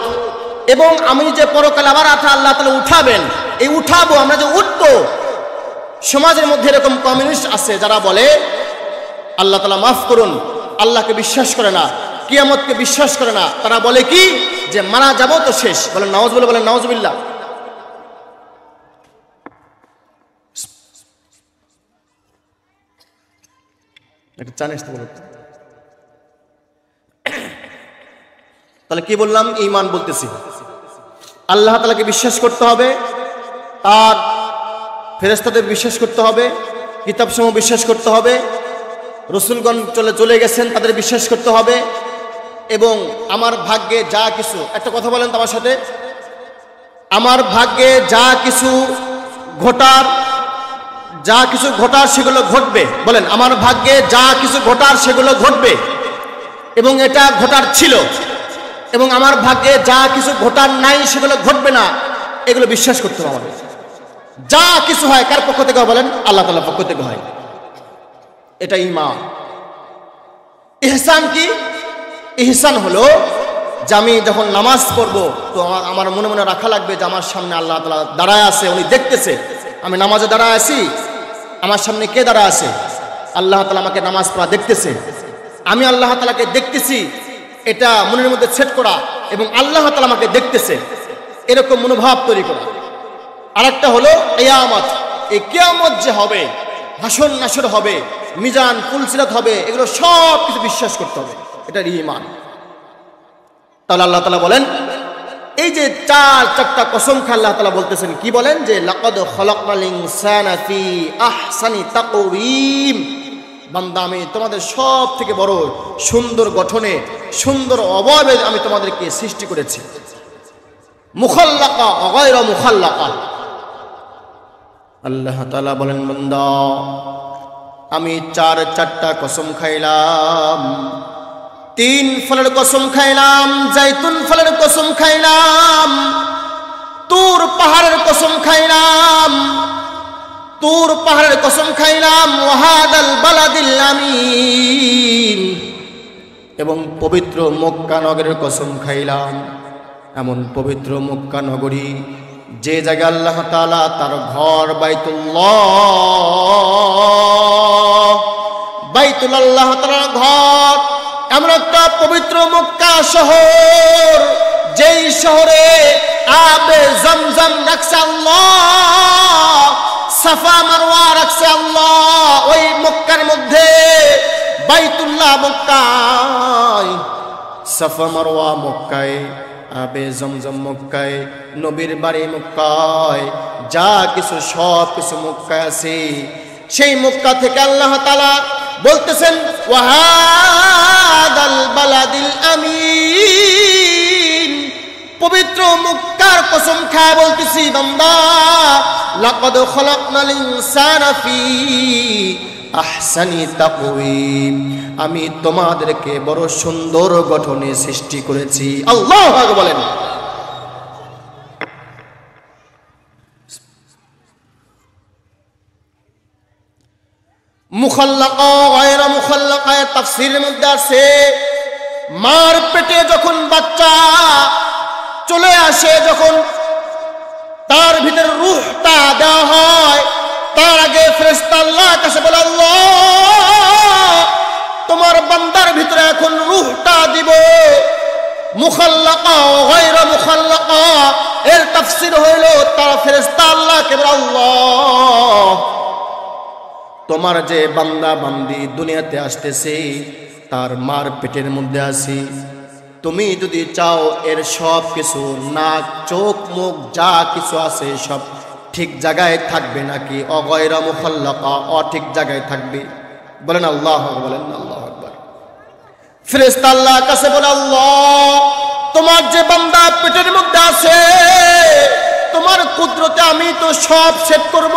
এবং আমি যে পরকালে আবার আল্লাহ তাআলা উঠাবেন, এই উঠাবো, আমরা যে উঠবো। সমাজের মধ্যে এরকম কমিউনিস্ট আছে যারা বলে আল্লাহ তাআলা মাফ করুন, আল্লাহকে বিশ্বাস করে না, কিয়ামতকে বিশ্বাস করে না। তারা বলে কি যে মারা যাবো তো শেষ। বলেন নাউজুবিল্লাহ, বলেন নাউজুবিল্লাহ। তাহলে কি বললাম? ঈমান বলতেছি আল্লাহ তাআলাকে বিশ্বাস করতে হবে, তার ফেরেশতাদের বিশ্বাস করতে হবে, কিতাবসমূহ বিশ্বাস করতে হবে, রাসূলগণ চলে গেছেন তাদের বিশ্বাস করতে হবে, এবং আমার ভাগ্যে যা কিছু, একটা কথা বলেন তো আমার সাথে, আমার ভাগ্যে যা কিছু ঘটার সেগুলো ঘটবে। বলেন আমার ভাগ্যে যা কিছু ঘটার সেগুলো ঘটবে, এবং এটা ঘটার ছিল, এবং আমার ভাগ্যে যা কিছু ঘটার নাই সেগুলো ঘটবে না। এগুলো বিশ্বাস করতে হবে আমাদের। যা কিছু হয় কার পক্ষ থেকে? বলেন আল্লাহ তাআলার পক্ষ থেকে হয়। এটা ঈমান। ইহসান কি? ইহসান হলো যে আমি যখন নামাজ পড়বো তো আমার মনে মনে রাখা লাগবে যে আমার সামনে আল্লাহ তাআলা দাঁড়ায় আছে, উনি দেখতেছে। আমি নামাজে দাঁড়ায় আছি, আমার সামনে কে দাঁড়ায় আছে? আল্লাহ তাআলা আমাকে নামাজ পড়া দেখতেছে, আমি আল্লাহ তাআলাকে দেখতেছি, এটা মনের মধ্যে সেট করা, এবং আল্লাহ তাআলা আমাকে দেখতেছে, এরকম মনোভাব তৈরি করা। আরেকটা হলো কিয়ামত। এই কিয়ামত যে হবে, হাসর নাসর হবে, মিজান পুলসিরাত হবে, এগুলো সব কিছু বিশ্বাস করতে হবে। এটা ঈমান। তাহলে আল্লাহ তাআলা বলেন, এই যে চারটা কসম খেয়ে আল্লাহ তাআলা বলতেছেন, কি বলেন? যে লাকাদ খালাকনাল ইনসানা ফি আহসানি তাকওয়িম, বান্দা আমি তোমাদের সব থেকে বড় সুন্দর গঠনে, সুন্দর অবয়বে আমি তোমাদেরকে সৃষ্টি করেছি। মুখাল্লাকা গায়রা মুখাল্লাকা, আল্লাহ তাআলা বলেন, বান্দা আমি চারটা কসম খাইলাম, 3 ফলের কসম খাইলাম, জাইতুন ফলের কসম খাইলাম, তুর পাহাড়ের কসম খাইলাম, তুর পাহাড়ের কসম খাইলাম, ওয়াহাদাল বালাদিল আমিন, এবং পবিত্র মক্কা নগরের কসম খাইলাম। এমন পবিত্র মক্কা নগরী যে জায়গায় আল্লাহ তাআলা তার ঘর বাইতুল আল্লাহ তাআলার ঘর, এমন একটা পবিত্র মক্কা শহর, যেই শহরে আবে জমজম রাখছে আল্লাহ, সাফা মারওয়া রাখছে আল্লাহ। ওই মক্কার মধ্যে বাইতুল্লাহ মক্কায়, সাফা মারওয়া মক্কায়, আবে জমজম মক্কায়, নবীর বাড়ি মক্কায়, যা কিছু সব কিছু মক্কায় আছে। সেই মক্কা থেকে আল্লাহ তাআলা বলতেছেন, ওয়াহাদাল বালাদিল আমিন, পবিত্র মক্কার কসম খায় বলতেছি, বান্দা লাকাদ খলাকনাল ইনসানা ফি আহসানি তাকওয়িম, আমি তোমাদেরকে বড় সুন্দর গঠনে সৃষ্টি করেছি। আল্লাহু আকবার বলেন। মুখাল্লাকা গায়রা মুখাল্লাকা তাফসীরের মধ্যে আছে, মার পেটে যখন বাচ্চা চলে আসে, যখন তার ভিতরে রূহটা দেওয়া হয়, তার আগে ফেরেশতা আল্লাহর কাছে বলে, আল্লাহ তোমার বান্দার ভিতরে এখন রূহটা দিব। মুখাল্লাকা গায়রা মুখাল্লাকা এর তাফসীর হইল, তার ফেরেশতা আল্লাহকে বলে, আল্লাহ তোমার যে বান্দা বান্দি দুনিয়াতে আসতেছে তার মার পেটের মধ্যে আছি, তুমি যদি চাও এর সব কিছু নাক চোখ মুখ যা কিছু আছে সব ঠিক জায়গায় থাকবে নাকি অগয়রা মুখাল্লাকা অঠিক জায়গায় থাকবে? বলেন আল্লাহু আকবার, বলেন আল্লাহু আকবার। ফেরেশতা আল্লাহর কাছে বলে, আল্লাহ তোমার যে বান্দা পেটের মধ্যে আছে তোমার কুদরতে আমি তো সব সেট করব,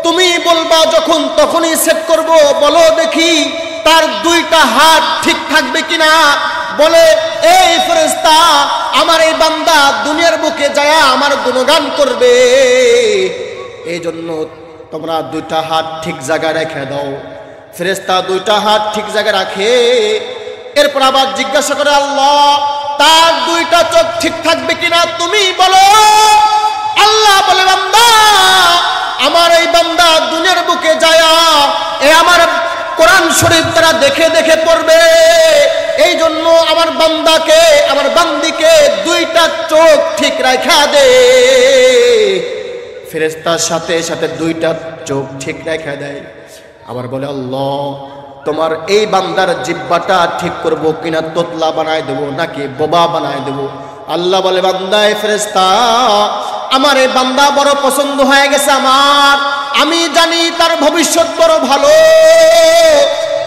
তুমি বলবা যখন তখনই সেট করব। বলো দেখি তার 2টা হাত ঠিক থাকবে কিনা। বলে, এই ফেরেশতা আমার এই বান্দা দুনিয়ার বুকে যায় আমার গুণগান করবে, এই জন্য তোমরা 2টা হাত ঠিক জায়গায় রেখে দাও। ফেরেশতা 2টা হাত ঠিক জায়গায় রাখে, এরপর আবার জিজ্ঞাসা করে, আল্লাহ তার 2টা চোখ ঠিক থাকবে কিনা তুমি বলো। আল্লাহ বলে, বান্দা আমার এই বান্দা দুনিয়ার বুকে যায় এ আমার কোরআন শরীফ তারা দেখে দেখে পড়বে, এই জন্য আমার বান্দাকে আমার বান্দিকে 2টা চোখ ঠিক রাখা দে। ফেরেশতার সাথে সাথে 2টা চোখ ঠিক রাখা দেয়। আবার বলে, আল্লাহ তোমার এই বান্দার জিহ্বাটা ঠিক করব কিনা, তোতলা বানায় দেবো নাকি বোবা বানায় দেবো। আল্লাহ বলে, বান্দায় ফেরেশতা আমার এই বান্দা বড় পছন্দ হয়ে গেছে আমার, আমি জানি তার ভবিষ্যৎ বড় ভালো,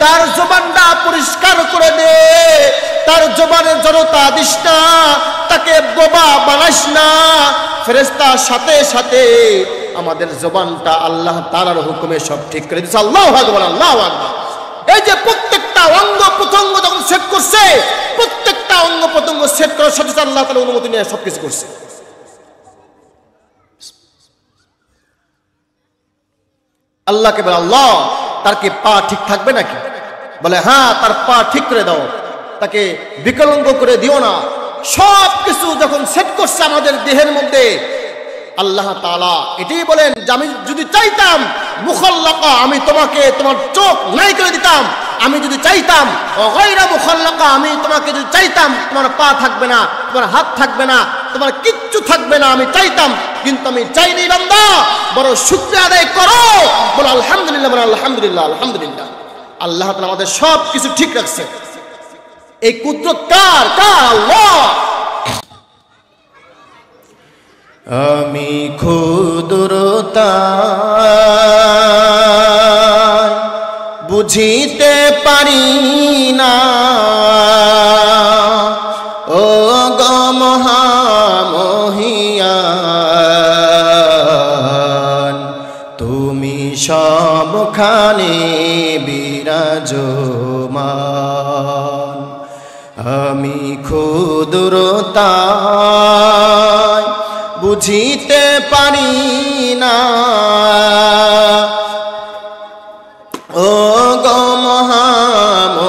তার জবানটা পরিষ্কার করে দে, তার জবানের জড়তা দিস না, তাকে বোবা বানাস না। ফেরেশতার সাথে সাথে আমাদের জবানটা আল্লাহ তাআলার হুকুমে সব ঠিক করে দিয়েছে। আল্লাহু আকবার, আল্লাহু আকবার। এই যে প্রত্যেকটা অঙ্গ প্রত্যঙ্গ যখন সেট করছে, প্রত্যেকটা অঙ্গ প্রত্যঙ্গ সেট করার সাথে সাথে আল্লাহ তাআলা অনুমতি নিয়ে সবকিছু করছে। আল্লাহকে বলে, আল্লাহ তার কি পা ঠিক থাকবে নাকি? বলে, হ্যাঁ তার পা ঠিক করে দাও, তাকে বিকলাঙ্গ করে দিও না। সব কিছু যখন সেট করছে আমাদের দেহের মধ্যে, আল্লাহ তাআলা এটাই বলেন যে আমি যদি চাইতাম মুখাল্লাকা আমি তোমাকে তোমার চোখ নাই করে দিতাম, আমি যদি চাইতাম গায়রা মুখাল্লাকা আমি তোমাকে যদি চাইতাম তোমার পা থাকবে না, তোমার হাত থাকবে না, তোমার কিচ্ছু থাকবে না, আমি চাইতাম, কিন্তু আমি চাইনি। বান্দা বড় শুকরিয়া আদায় করো, বলো আলহামদুলিল্লাহ, বলো আলহামদুলিল্লাহ, আলহামদুলিল্লাহ। আল্লাহ তাআলা আমাদের সব কিছু ঠিক রাখছে। এই কুদরত কার? কার? আল্লাহ। আমি ক্ষুদ্রতা বুঝিতে পারি না, ও গো মহামহিয়ান আমি ক্ষুদ্রতায় বুঝিতে পারি না, ও গো মহামহিয়ান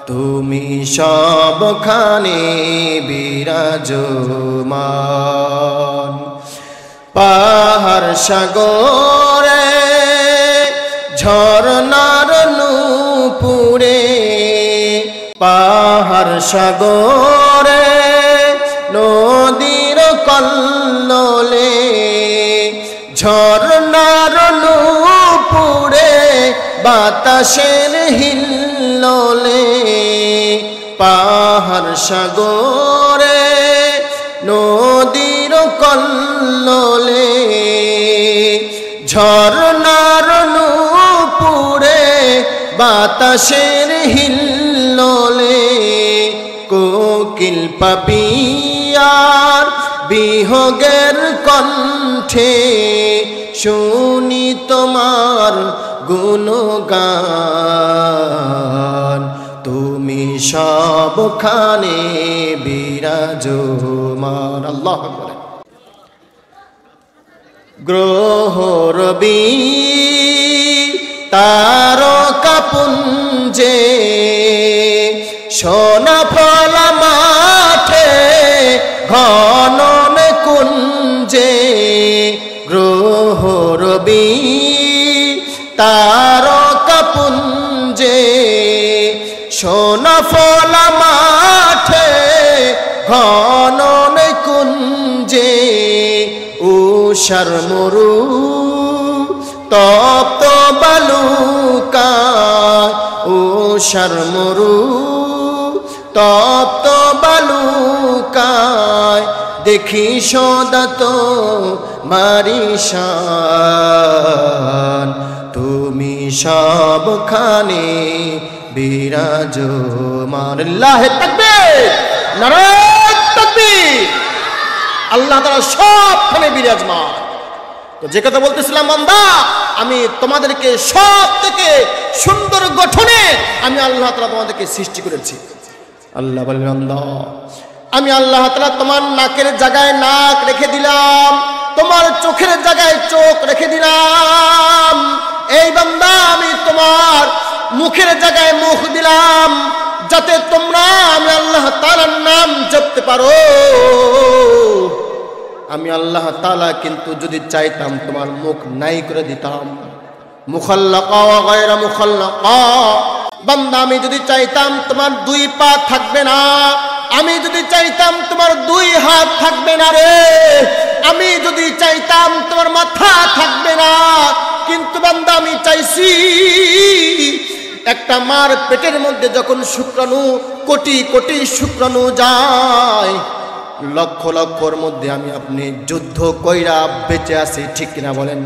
তুমি সবখানে বিরাজমান। পাহাড় সাগরে ঝরনার নূপুরে, পাহাড় সাগরে নদীর কল্লোলে, ঝরনার নূপুরে বাতাসের হিল্লোলে, পাহাড় সাগরে নদীর কল্লোলে, ঝরনার নূপুরে বাতাসের হিল্লোলে, কোকিল পাপিয়ার বিহগের কণ্ঠে শুনি তোমার গুণগান। তুমি সবখানে বিরাজমান। আল্লাহু আকবার। গ্রহ রবি তারকাপুঞ্জে, সোনা ফলা মাঠে ঘনন কুঞ্জে, গ্রহ রবি তারকাপুঞ্জে, সোনা ফলা মাঠে ঘনন কুঞ্জে, উষার মরু তপ্ত বালুকা, উষার মরু তপ্ত বালুকায় দেখি সদা তো মারিশান। তুমি সবখানে বিরাজমান। আল্লাহু তাকবীর, নারায়ে তাকবীর। আল্লাহ তাআলা সবখানে বিরাজমান। তো যে কথা বলতেছিলাম, বান্দা আমি তোমাদেরকে সব থেকে সুন্দর গঠনে আমি আল্লাহ তাআলা তোমাদেরকে সৃষ্টি করেছি। আল্লাহ বলেন, বান্দা আমি আল্লাহ তাআলা তোমার নাকের জায়গায় নাক রেখে দিলাম, তোমার চোখের জায়গায় চোখ রেখে দিলাম। এই বান্দা আমি তোমার মুখের জায়গায় মুখ দিলাম, যাতে তোমরা আমি আল্লাহ তাআলার নাম জপতে পারো। আমি আল্লাহ তাআলা কিন্তু যদি চাইতাম তোমার মুখ নাই করে দিতাম, মুখাল্লাকা ওয়া গায়রা মুখাল্লাকা। বান্দা আমি যদি চাইতাম তোমার দুই পা থাকবে না, আমি যদি চাইতাম তোমার দুই হাত থাকবে না রে, আমি যদি চাইতাম তোমার মাথা থাকবে না, কিন্তু বান্দা আমি চাইছি একটা মার পেটের মধ্যে যখন শুক্রাণু কোটি কোটি শুক্রাণু যায়, লক্ষ লক্ষর মধ্যে আমি আপনি যুদ্ধ কইরা বেঁচে আছি, ঠিক কিনা বলেন?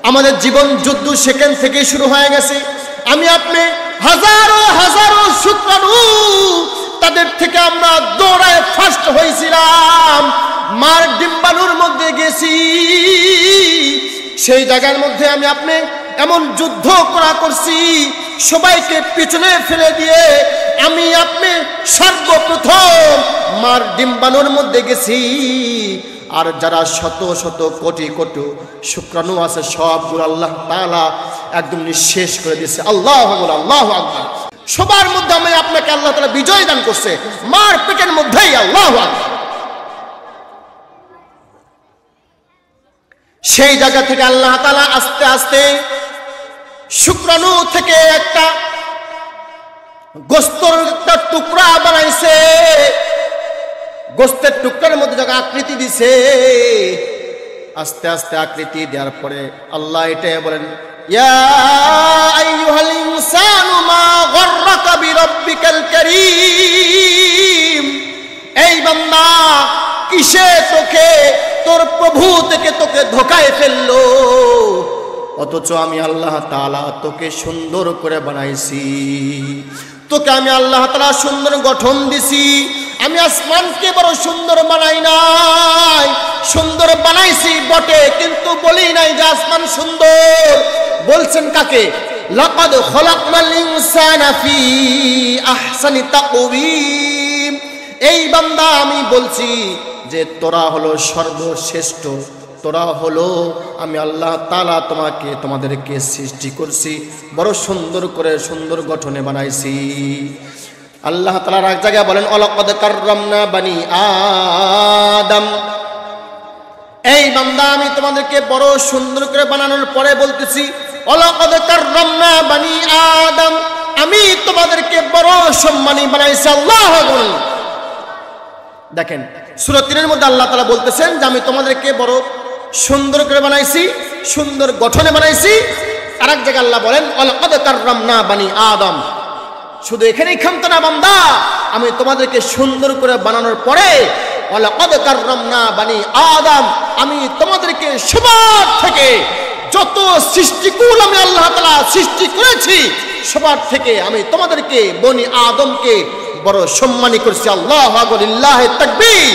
আমাদের জীবন যুদ্ধ সেকেন্ড থেকে শুরু হয়ে গেছে। আমি আপনি হাজারো হাজারো শুক্রাণু, তাদের থেকে আমরা দৌড়ায় ফার্স্ট হয়েছিলাম, মার ডিম্বাণুর মধ্যে গেছি। সেই জায়গার মধ্যে আমি আপনি এমন যুদ্ধ করছি, সবাইকে পিছনে ফেলে দিয়ে আমি আপনি সর্বপ্রথম মার ডিম্বাণুর মধ্যে গেছি। আর যারা শত শত কোটি কোটি শুক্রাণু আছে সবগুলো আল্লাহ তাআলা একদম নিঃশেষ করে দিয়েছে। আল্লাহু আকবার, আল্লাহু আকবার। সবার মধ্যে আমি আপনাকে আল্লাহ তাআলা বিজয় দান করছে, মার পেটের মধ্যেই। আল্লাহু আকবার। সেই জায়গা থেকে আল্লাহ তাআলা আস্তে আস্তে শুক্রাণু থেকে একটা গোস্তের একটা টুকরা বানাইছে, গোস্তের টুকরার মধ্যে যখন আকৃতি দিছে, আস্তে আস্তে আকৃতি দেওয়ার পরে আল্লাহ এটাই বলেন, ইয়া আইয়ুহাল ইনসানু মা গররাকা বিরাব্বিকাল কারীম। এই বান্দা কিসে তোকে তোর প্রভু থেকে তোকে ধোকায় ফেললো, অথচ আমি আল্লাহ তাআলা তোকে সুন্দর করে বানাইছি, তোকে আমি আল্লাহ তাআলা সুন্দর গঠন দিছি। আমি আসমানকে বড় সুন্দর বানাই নাই, সুন্দর বানাইছি বটে, কিন্তু বলি নাই যে আসমান সুন্দর। বলছেন কাকে? লাকাদ খলাকনাল ইনসানা ফি আহসানি তাকওয়িম, এই বান্দা আমি বলছি যে তোরা হলো সর্বশ্রেষ্ঠ, তোরা হলো আমি আল্লাহ তাআলা তোমাদেরকে সৃষ্টি করছি, বড় সুন্দর করে সুন্দর গঠনে বানাইছি। আল্লাহ তাআলা এক জায়গায় বলেন ওয়ালাকাদ কাররামনা বানি আদম, এই বান্দা আমি তোমাদেরকে বড় সুন্দর করে বানানোর পরে বলতেছি ওয়ালাকাদ কাররামনা বানি আদম, আমি তোমাদেরকে বড় সম্মানী বানাইছি। আল্লাহু আকবার। দেখেন সূরা ৩ এর মধ্যে আল্লাহ তাআলা বলতেছেন যে আমি তোমাদেরকে বড় সুন্দর করে বানাইছি, সুন্দর গঠনে বানাইছি। আরেক জায়গায় আল্লাহ বলেন ওয়ালাকাদ কাররামনা বানি আদম। শুধু এখানেই ক্ষান্ত না বান্দা, আমি তোমাদেরকে সুন্দর করে বানানোর পরে ওয়ালাকাদ কাররামনা বানি আদম, আমি তোমাদেরকে সবার থেকে যত সৃষ্টিকুল আমি আল্লাহ তাআলা সৃষ্টি করেছি সবার থেকে আমি তোমাদেরকে বনি আদমকে বড় সম্মানী করছি। আল্লাহু আকবার, লিল্লাহি তাকবীর।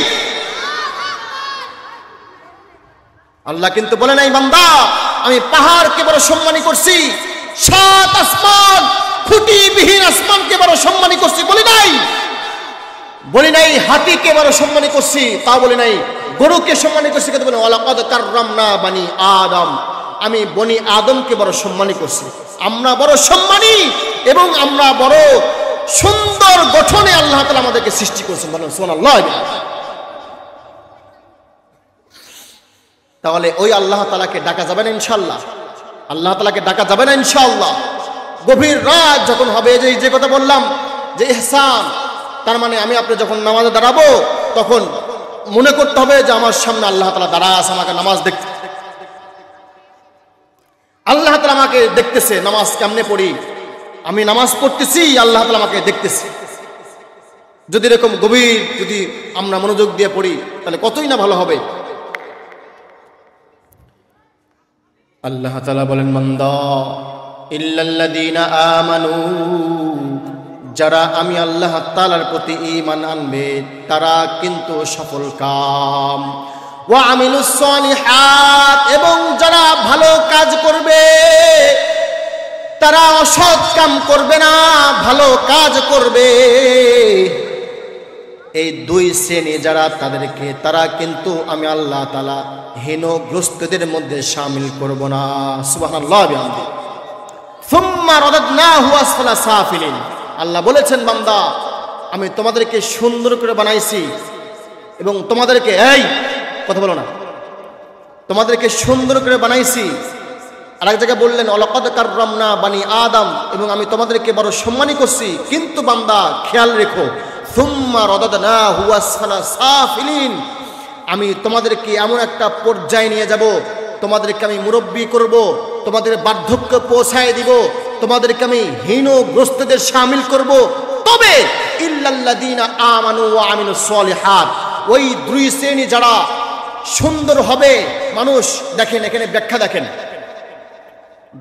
আল্লাহ কিন্তু বলে নাই বান্দা আমি পাহাড়কে বড় সম্মানী করছি, সাত আসমান খুঁটিবিহীন আসমানকে বড় সম্মানী করছি, বলি নাই হাতিকে বড় সম্মানী করছি, তা বলি নাই গরুকে সম্মানী করছি, কিন্তু বলে ওয়ালাকাদ কাররামনা বানি আদম, আমি বনি আদমকে বড় সম্মানী করছি। আমরা বড় সম্মানী এবং আমরা বড় সুন্দর গঠনে আল্লাহ তাআলা আমাদেরকে সৃষ্টি করেছেন, বলেন সুবহানাল্লাহ। তাহলে ওই আল্লাহ তাআলাকে ডাকা যাবে না ইনশাআল্লাহ? আল্লাহ তাআলাকে ডাকা যাবে না ইনশাআল্লাহ? গভীর রাত যখন হবে, যে কথা বললাম যে ইহসান, তার মানে আমি আপনি যখন নামাজে দাঁড়াবো তখন মনে করতে হবে যে আমার সামনে আল্লাহ তাআলা দাঁড়া আছে, আমাকে নামাজ দেখতে, আল্লাহ তাআলা আমাকে দেখতেছে নামাজ কেমনে পড়ি, আমি নামাজ পড়তেছি আল্লাহ তাআলা আমাকে দেখতেছে। যদি এরকম গভীর যদি আমরা মনোযোগ দিয়ে পড়ি তাহলে কতই না ভালো হবে। আল্লাহ তাআলা বলেন বান্দা ইল্লাল্লাযীনা আমানু, যারা আমি আল্লাহ তাআলার প্রতি ঈমান আনবে তারা কিন্তু সফল কাম, ওয়া আমিলুস সালিহাত, এবং যারা ভালো কাজ করবে তারা অসৎ কাম করবে না, ভালো কাজ করবে। এই দুই শ্রেণী যারা তারা কিন্তু আমি আল্লাহ তাআলা হীনগ্রস্তদের মধ্যে শামিল করব না। সুবহানাল্লাহ। সুম্মা রাদাদনাহু আসফালা সাফিলিন, আল্লাহ বলেছেন বান্দা আমি তোমাদেরকে সুন্দর করে বানাইছি এবং তোমাদেরকে, এই কথা বলো না, তোমাদেরকে সুন্দর করে বানাইছি। আরেক জায়গায় বললেন ওয়ালাকাদ কাররামনা বানি আদম, এবং আমি তোমাদেরকে বড় সম্মানী করছি। কিন্তু বান্দা খেয়াল রেখো সুম্মা রাদাদনাহু আসফালা সাফিলিন, আমি তোমাদেরকে এমন একটা পর্যায়ে নিয়ে যাব, তোমাদেরকে আমি মুরব্বি করব, তোমাদের বার্ধক্য পৌঁছায় দিব, তোমাদেরকে আমি হীনগ্রস্তদের শামিল করব। তবে ইল্লাল্লাযীনা আমানু ওয়া আমিলুস সালিহাত, ওই দুই শ্রেণী যারা সুন্দর হবে মানুষ। দেখেন এখানে ব্যাখ্যা দেখেন,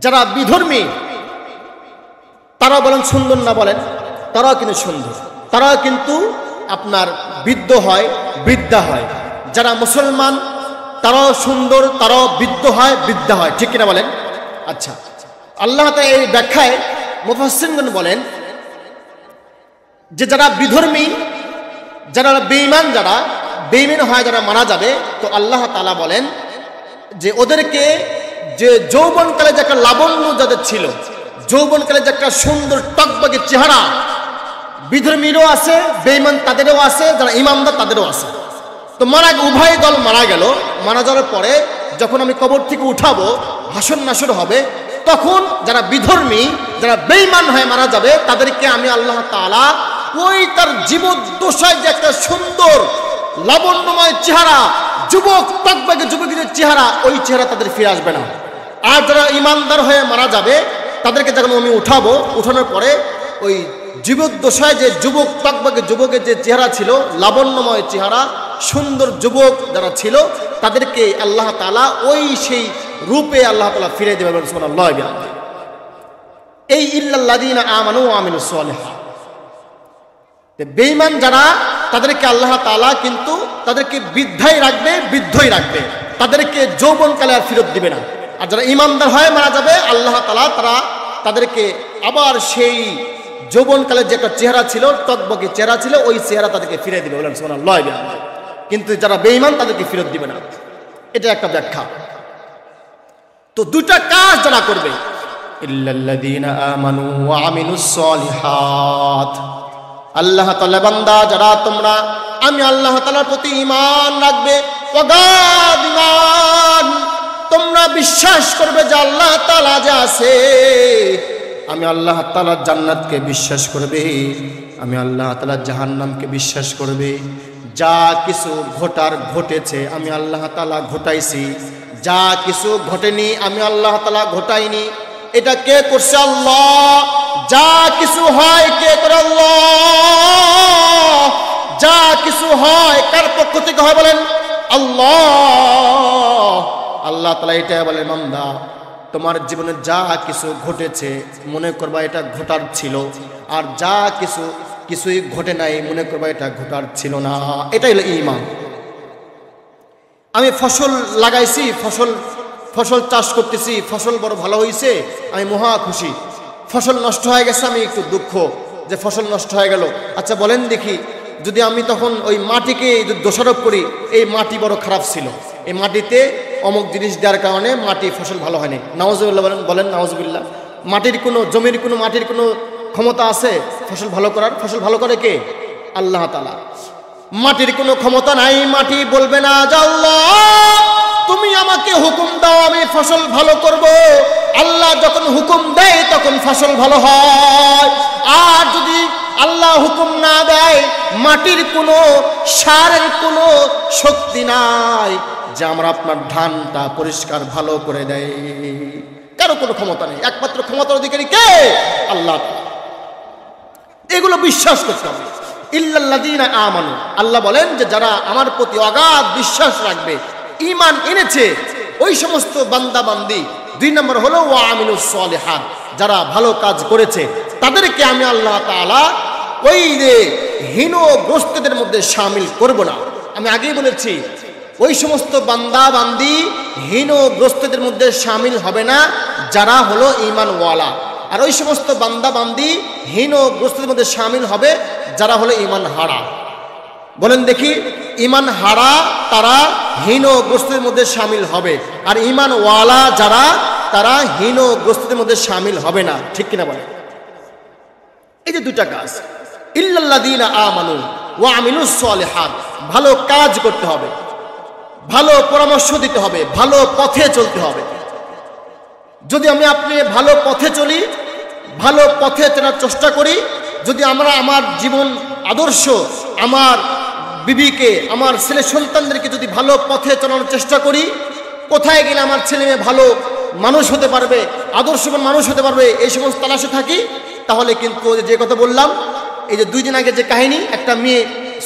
যারা বিধর্মী তারা বলেন সুন্দর না, বলেন তারাও কিন্তু সুন্দর, তারাও কিন্তু আপনার বৃদ্ধ হয়, বৃদ্ধা হয়। যারা মুসলমান তারাও সুন্দর, তারাও বৃদ্ধ হয়, বৃদ্ধা হয়, ঠিক কিনা বলেন? আচ্ছা, আল্লাহ তাআলা এই ব্যাখ্যায় মুফাসসিরগণ বলেন যে যারা বিধর্মী, যারা বেঈমান, যারা বেঈমান হয়, যারা মারা যাবে, তো আল্লাহ তাআলা বলেন যে ওদেরকে যে যৌবনকালে যে একটা লাবণ্য যাদের ছিল, যৌবনকালে যে একটা সুন্দর টকবগে চেহারা, বিধর্মীরও আছে, বেঈমান তাদেরও আছে, যারা ইমানদার তাদেরও আছে। তো উভয় দল মারা গেল। মারা যাওয়ার পরে যখন আমি কবর থেকে উঠাবো, হাসর নাসর হবে, তখন যারা বিধর্মী, যারা বেঈমান হয়ে মারা যাবে, তাদেরকে আমি আল্লাহ তাআলা ওই তার জীবদ্দশায় যে একটা সুন্দর লাবণ্যময় চেহারা, যুবক টকবগে যুবকের চেহারা, ওই চেহারা তাদের ফিরে আসবে না। আর যারা ইমানদার হয়ে মারা যাবে তাদেরকে যখন আমি উঠাবো, উঠানোর পরে ওই জীবদ্দশায় যে যুবক টকবগে যুবকের যে চেহারা ছিল, লাবণ্যময় চেহারা, সুন্দর যুবক যারা ছিল, তাদেরকে আল্লাহ তাআলা ওই সেই রূপে আল্লাহ তাআলা ফিরে দেবে। সুবহানাল্লাহ। এই ইল্লাল্লাযীনা আমানু ওয়া আমিলুস সালিহাত, বেঈমান যারা তাদেরকে আল্লাহ তাআলা কিন্তু তাদেরকে বৃদ্ধই রাখবে, তাদেরকে যৌবনকালে আর ফেরত দিবে না। আর যারা ইমানদার হয় মারা যাবে, আল্লাহ তাআলা তাদেরকে আবার সেই যৌবনকালের যে একটা চেহারা ছিল, টকবকে চেহারা ছিল, ওই চেহারা তাদেরকে ফিরে দিবে। বলেন সুবহানাল্লাহ। কিন্তু যারা বেঈমান তাদেরকে ফেরত দিবে না। এটা একটা ব্যাখ্যা। তো দুটা কাজ যারা করবে, ইল্লাল্লাযীনা আমানু ওয়া আমিলুস সলিহাত, আল্লাহ তাআলা বান্দা যারা তোমরা আমি আল্লাহ তাআলার প্রতি ঈমান রাখবে, অগাধ ঈমান, তোমরা বিশ্বাস করবে যে আল্লাহ তাআলা যে আছে, আমি আল্লাহ তাআলার জান্নাতকে বিশ্বাস করবে, আমি আল্লাহ তাআলার জাহান্নামকে বিশ্বাস করবে। যা কিছু ঘটার ঘটেছে আমি আল্লাহ তাআলা ঘটাইছি, যা কিছু ঘটেনি আমি আল্লাহ তাআলা ঘটাইনি। এটা কে করছে? আল্লাহ। যা কিছু হয় কে করে? আল্লাহ। যা কিছু হয় কার পক্ষ থেকে হয় বলেন? আল্লাহ। আল্লাহ তাআলা এটা বলে, বান্দা তোমার জীবনে যা কিছু ঘটেছে মনে করবা এটা ঘটার ছিল, আর যা কিছুই ঘটে নাই মনে করবা এটা ঘটার ছিল না। এটাই হলো ঈমান। আমি ফসল লাগাইছি, ফসল চাষ করতেছি, ফসল বড় ভালো হয়েছে, আমি মহা খুশি। ফসল নষ্ট হয়ে গেছে, আমি একটু দুঃখ যে ফসল নষ্ট হয়ে গেল। আচ্ছা বলেন দেখি, যদি আমি তখন ওই মাটিকে দোষারোপ করি, এই মাটি বড় খারাপ ছিল, এই মাটিতে অমুক জিনিস দেওয়ার কারণে মাটি ফসল ভালো হয়নি, নাউজুবিল্লাহ বলেন নাউজুবিল্লাহ। জমির কোনো মাটির কোনো ক্ষমতা আছে ফসল ভালো করার? ফসল ভালো করে কে? আল্লাহ তাআলা। মাটির কোনো ক্ষমতা নাই। মাটি বলবে না যে আল্লাহ তুমি আমাকে হুকুম দাও আমি ফসল ভালো করব। আল্লাহ যখন হুকুম দেয় তখন ফসল ভালো হয়। আর যদি আল্লাহ হুকুম না দেয়, মাটির কোনো সারের কোনো শক্তি নাই যে আমরা আপনার ধানটা পরিষ্কার ভালো করে দেয়। কারো কোনো ক্ষমতা নেই, একমাত্র ক্ষমতার অধিকারী কে? আল্লাহ। এগুলো বিশ্বাস করতে হবে। ইল্লাল্লাযীনা আমানু, আল্লাহ বলেন যে যারা আমার প্রতি অগাধ বিশ্বাস রাখবে, ঈমান এনেছে, ওই সমস্ত বান্দা বান্দি। 2 নম্বর হলো ওয়া আমিলুস সলিহাত, যারা ভালো কাজ করেছে তাদেরকে আমি আল্লাহ তাআলা ওই যে হীনগ্রস্তদের মধ্যে শামিল করব না। আমি আগেই বলেছি ওই সমস্ত বান্দা বান্দি হীনগ্রস্তদের মধ্যে শামিল হবে না যারা হলো ঈমানওয়ালা, আর ওই সমস্ত বান্দা বান্দি হীনগ্রস্তদের মধ্যে শামিল হবে যারা হলো ঈমান হারা। বলেন দেখি, ঈমান হারা তারা হীনগ্রস্তদের মধ্যে শামিল হবে, আর ঈমানওয়ালা যারা তারা হীনগ্রস্তদের মধ্যে শামিল হবে না। ঠিক কিনা বলেন? এই যে দুটা কাজ, ইল্লাল্লাযীনা আমানু ওয়া আমিলুস সলিহাত, ভালো কাজ করতে হবে, ভালো পরামর্শ দিতে হবে, ভালো পথে চলতে হবে। যদি আমি আপনি ভালো পথে চলি, ভালো পথে চলার চেষ্টা করি, যদি আমরা আমার জীবন আদর্শ, আমার বিবিকে, আমার ছেলে সন্তানদেরকে যদি ভালো পথে চালানোর চেষ্টা করি, কোথায় গেলে আমার ছেলে মেয়ে ভালো মানুষ হতে পারবে, আদর্শবান মানুষ হতে পারবে, এই সমস্ত তালাশে থাকি, তাহলে কিন্তু যে কথা বললাম, এই যে 2 দিন আগে যে কাহিনী, একটা মেয়ে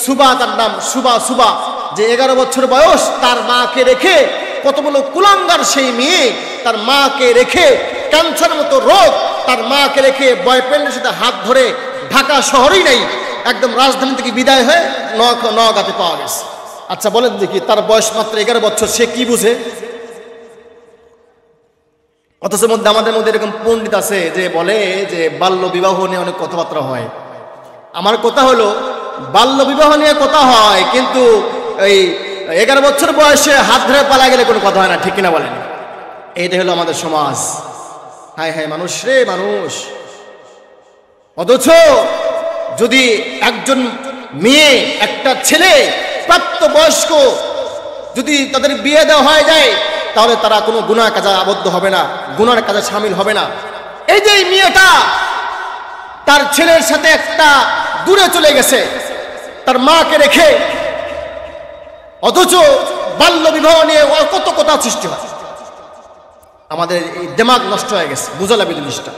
সুবা, তার নাম সুবা, যে 11 বছর বয়স, তার মাকে রেখে, কত বড় কুলাঙ্গার সেই মেয়ে, তার মাকে রেখে, ক্যান্সার মতো রোগ, তার মাকে রেখে বয়ফ্রেন্ডের সাথে হাত ধরে ঢাকা শহরেই নাই, একদম রাজধানী থেকে বিদায় হয়ে নওগাঁতে পাওয়া গেছে। আচ্ছা বলেন দেখি, তার বয়স মাত্র 11 বছর, সে কি বুঝে? অথচ আমাদের মধ্যে এরকম পণ্ডিত আছে যে বলে যে বাল্য বিবাহ নিয়ে অনেক কথাবার্তা হয়। আমার কথা হলো, বাল্য বিবাহ নিয়ে কথা হয়, কিন্তু এই 11 বছর বয়সে হাত ধরে পালা গেলে কোনো কথা হয় না। ঠিক কিনা বলেন? এইটা হলো আমাদের সমাজ। হায় হায় মানুষ রে মানুষ। অথচ যদি একজন মেয়ে, একটা ছেলে, প্রাপ্তবয়স্ক, যদি তাদের বিয়ে দেওয়া হয়ে যায়, তাহলে তারা কোনো গুনাহ কাজে আবদ্ধ হবে না, গুনার কাজে শামিল হবে না। এই যে মেয়েটা তার ছেলের সাথে একটা দূরে চলে গেছে তার মাকে রেখে, অথচ বাল্য বিবাহ নিয়ে কত কথা সৃষ্টি হয়। আমাদের এই দিমাগ নষ্ট হয়ে গেছে, বুঝা লাগবে জিনিসটা।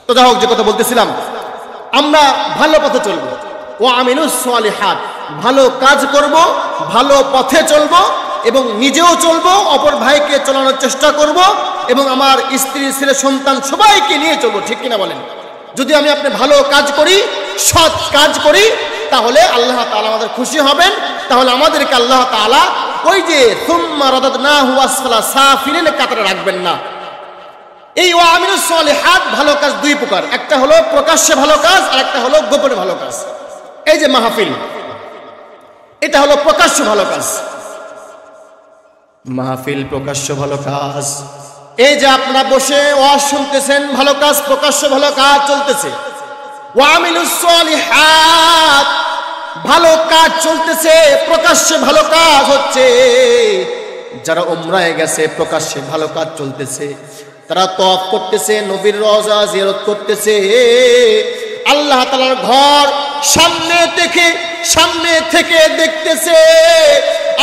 তো যাই হোক, যে কথা বলতেছিলাম, আমরা ভালো পথে চলবো, ও আমিলুস সলিহাত, ভালো কাজ করব, ভালো পথে চলবো, এবং নিজেও চলবো, অপর ভাইকে চালানোর চেষ্টা করব, এবং আমার স্ত্রী, ছেলে, সন্তান সবাইকে নিয়ে চলবো। ঠিক কিনা বলেন? যদি আমি আপনি ভালো কাজ করি, সৎ কাজ করি, তাহলে আল্লাহ তাআলা আমাদের খুশি হবেন। তাহলে আমাদেরকে আল্লাহ তাআলা ওই যে সুম্মা রাদাদনাহু আসফালা সাফিলিন কাতারে রাখবেন না। এই ওয়ামিলুস সলিহাত ভালো কাজ দুই প্রকার, একটা হলো প্রকাশ্যে ভালো কাজ আর একটা হলো গোপনে ভালো কাজ। এই যে মাহফিল, এটা হলো প্রকাশ্য ভালো কাজ, মাহফিল প্রকাশ্য ভালো কাজ। এই যে আপনারা বসে ওয়াজ শুনতেছেন, ভালো কাজ, প্রকাশ্য ভালো কাজ চলতেছে। ওয়ামিলুস সলিহাত ভালো কাজ চলতেছে, প্রকাশ্যে ভালো কাজ হচ্ছে। যারা উমরায় গেছে প্রকাশ্যে ভালো কাজ চলতেছে, তারা তওয়াফ করতেছে, নবীর রওজা জিয়ারত করতেছে, আল্লাহ তাআলার ঘর সামনে থেকে দেখতেছে।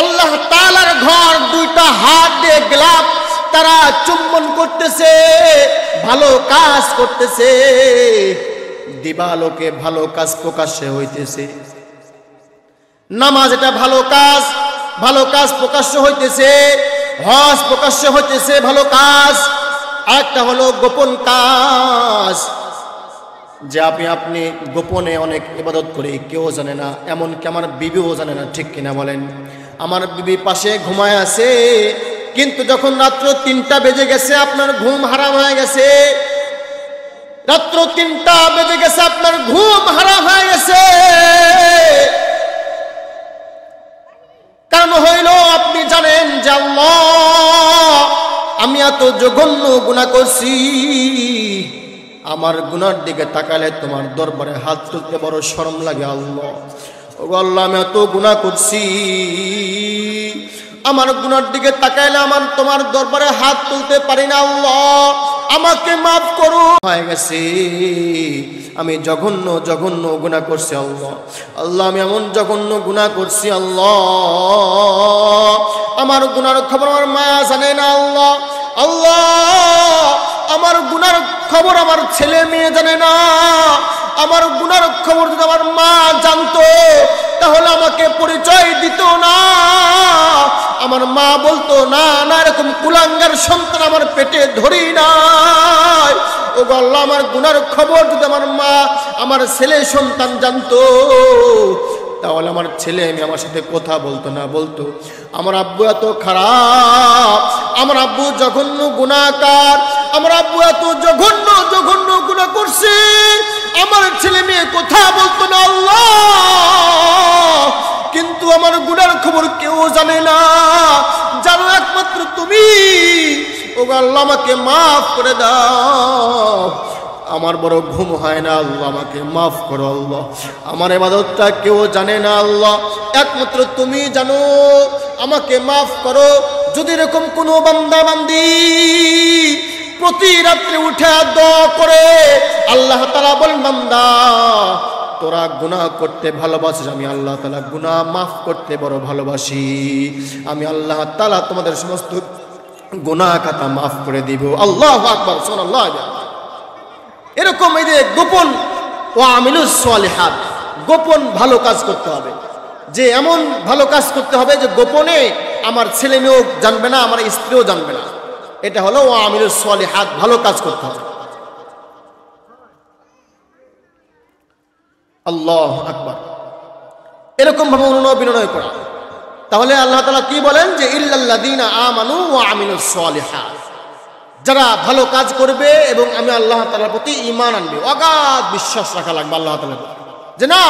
আল্লাহ তাআলার ঘর দুইটা হাত দিয়ে গ্লাভ তারা চুম্বন করতেছে, ভালো কাজ করতেছে। দিবালোকে ভালো কাজ প্রকাশ্যে হইতেছে। নামাজ এটা ভালো কাজ প্রকাশ্য হইতেছে। হজ প্রকাশ্য হইতেছে, ভালো কাজ। আরেকটা হলো গোপন কাজ, যে আপনি গোপনে অনেক ইবাদত করি, কেউ জানে না, এমনকি আমার বিবিও জানে না, ঠিক কিনা বলেন? আমার বিবি পাশে ঘুমায় আছে, কিন্তু যখন রাত্র 3টা বেজে গেছে আপনার ঘুম হারাম হয়ে গেছে, রাত্র 3টা বেজে গেছে আপনার ঘুম হারাম হয়ে গেছে। কারণ হইল আপনি জানেন যে আল্লাহ, আমি এত জঘন্য গুনাহ করছি, আমার গুনার দিকে তাকালে তোমার দরবারে হাত তুলতে বড় শরম লাগে। আল্লাহ, ও আল্লাহ, আমি এত গুনাহ করছি, আমার গুনার দিকে তাকাইলে আমার তোমার দরবারে হাত তুলতে পারি না। আল্লাহ, আমাকে মাফ করো। হয়ে গেছে, আমি জঘন্য গুনাহ করছি। আল্লাহ, আমি এমন জঘন্য গুনাহ করছি। আল্লাহ, আমার গুনার খবর আমার মা জানে না। আল্লাহ, আমার গুনার খবর আমার ছেলে মেয়ে জানে না। আমার গুনার খবর যদি আমার মা জানতো তাহলে আমাকে পরিচয় দিত না। আমার মা বলতো, না না, এরকম কুলাঙ্গার সন্তান আমার পেটে ধরি নাই। ও আল্লাহ, আমার গুনার খবর যদি আমার মা, আমার ছেলে সন্তান জানতো তাহলে আমার ছেলে মেয়ে আমার সাথে কথা বলতো না, বলতো আমার আব্বু এত খারাপ, আমার আব্বু জঘন্য গুনাহগার, আমার আব্বু এত জঘন্য গুনাহ করছে, আমার ছেলে মেয়ে কথা বলতো না। আল্লাহ, কিন্তু আমার গুনার খবর কেউ জানে না, জানো একমাত্র তুমি। ও আল্লাহ, আমাকে মাফ করে দাও, আমার বড় ঘুম হয় না। আল্লাহ, আমাকে মাফ করো। আল্লাহ, আমার ইবাদতটা কেউ জানে না। আল্লাহ, একমাত্র তুমি জানো, আমাকে মাফ করো। যদি এরকম কোনো বান্দা বান্দি প্রতি রাত্রে উঠে দোয়া করে, আল্লাহ তাআলা বলেন, বান্দা তোরা গুনাহ করতে ভালোবাসিস, আমি আল্লাহ তাআলা গুনাহ মাফ করতে বড় ভালোবাসি। আমি আল্লাহ তাআলা তোমাদের সমস্ত গুনাহ খাতা মাফ করে দিব। আল্লাহু আকবার, সুবহানাল্লাহ। এরকম এই যে গোপন ওয়ামিলুস সলিহাত, গোপন ভালো কাজ করতে হবে, যে এমন ভালো কাজ করতে হবে যে গোপনে আমার ছেলে মেয়েও জানবে না, আমার স্ত্রীও জানবে না। এটা হলো ওয়ামিলুস সলিহাত, ভালো কাজ করতে হবে। আল্লাহু আকবার। এরকম ভাবে অনুনয় বিনয় করা। তাহলে আল্লাহ তাআলা কি বলেন যে ইল্লাল্লাযীনা আমানু ওয়া আমিলুস সলিহাত, যারা ভালো কাজ করবে এবং আমি আল্লাহ তাআলার প্রতি ঈমান আনবে, অগাধ বিশ্বাস রাখা লাগবে আল্লাহ তাআলার প্রতি, যে না,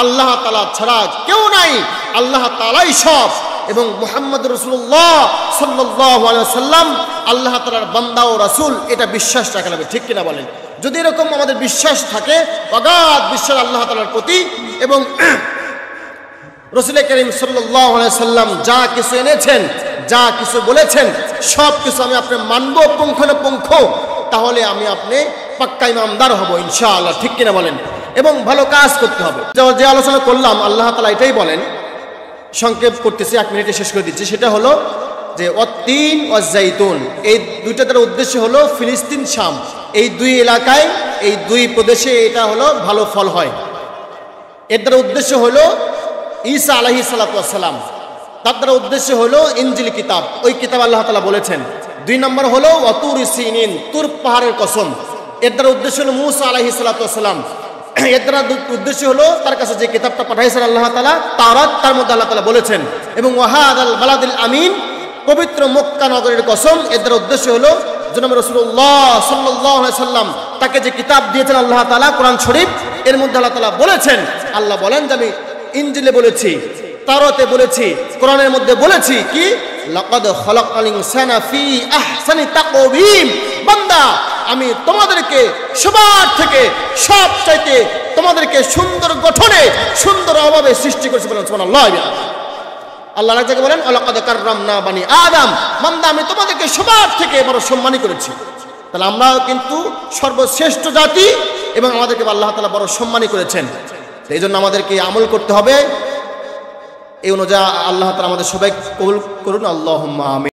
আল্লাহ তাআলা ছাড়া কেউ নাই, আল্লাহ তাআলাই সব, এবং মুহাম্মদ রাসূলুল্লাহ সাল্লাল্লাহু আলাইহি ওয়াসাল্লাম আল্লাহ তাআলার বান্দা ও রাসূল, এটা বিশ্বাস রাখা লাগবে, ঠিক কিনা বলেন? যদি এরকম আমাদের বিশ্বাস থাকে, অগাধ বিশ্বাস আল্লাহ তাআলার প্রতি, এবং রাসূল করিম সাল্লাল্লাহু আলাইহি ওয়াসাল্লাম যা কিছু এনেছেন, যা কিছু বলেছেন, সব কিছু আমি আপনি মানবো পুঙ্খানুপুঙ্খ, তাহলে আমি আপনি পাক্কা ইমানদার হব ইনশাআল্লাহ, ঠিক কিনা বলেন? এবং ভালো কাজ করতে হবে। যে আলোচনা করলাম, আল্লাহ তাআলা এটাই বলেন, সংক্ষেপ করতেছি, 1 মিনিটে শেষ করে দিচ্ছি। সেটা হলো যে ওয়াত্তিন ওয়াজ জাইতুন, এই দুইটা তার উদ্দেশ্য হলো ফিলিস্তিন, শাম, এই দুই এলাকায়, এই দুই প্রদেশে এটা হলো ভালো ফল হয়। এর দ্বারা উদ্দেশ্য হলো ঈসা আলাইহিস সালাতু ওয়াস সালাম, তার দ্বারা উদ্দেশ্য হলো ইনজিল কিতাব, ওই কিতাব আল্লাহ তাআলা বলেছেন। 2 নম্বর হলো ওয়াতুর সিনিন, তুর পাহাড়ের কসম, এর দ্বারা উদ্দেশ্য হলো মূসা আলাইহিস সালাতু ওয়াস সালাম, এর দ্বারা উদ্দেশ্য হলো তার কাছে যে কিতাবটা পাঠাইছেন আল্লাহ তাআলা, তাওরাত, তার মধ্যে আল্লাহ তাআলা বলেছেন। এবং ওয়াহাদাল বালাদিল আমিন, পবিত্র মক্কা নগরীর কসম, এর দ্বারা উদ্দেশ্য হলো জনাব রাসূলুল্লাহ সাল্লাল্লাহু আলাইহি সাল্লাম তাকে যে কিতাব দিয়েছেন আল্লাহ তাআলা কোরআন শরীফ, এর মধ্যে আল্লাহ তাআলা বলেছেন, আল্লাহ বলেন যে আমি ইনজিলে বলেছি, তাওরাতে বলেছি, কোরআনের মধ্যে বলেছি কি লাকাদ খালাকাল ইনসানা ফি আহসানি তাকওয়িম, বান্দা আমি তোমাদেরকে সবার থেকে সবচাইতে তোমাদেরকে সুন্দর গঠনে সুন্দর অভাবে সৃষ্টি করেছি বলেন সুবহানাল্লাহ। আল্লাহ রাজাকে বলেন ওয়ালাকাদ কাররামনা বানি আদম, বান্দা আমি তোমাদেরকে সবার থেকে বড় সম্মানী করেছি। তাহলে আমরা কিন্তু সর্বশ্রেষ্ঠ জাতি এবং আমাদেরকে আল্লাহ তাআলা বড় সম্মানী করেছেন। এই জন্য আমাদেরকে আমল করতে হবে। এই অনুযায়ী আল্লাহ তাআলা আমাদের সবাই কবুল করুন, আল্লাহুম্মা আমিন।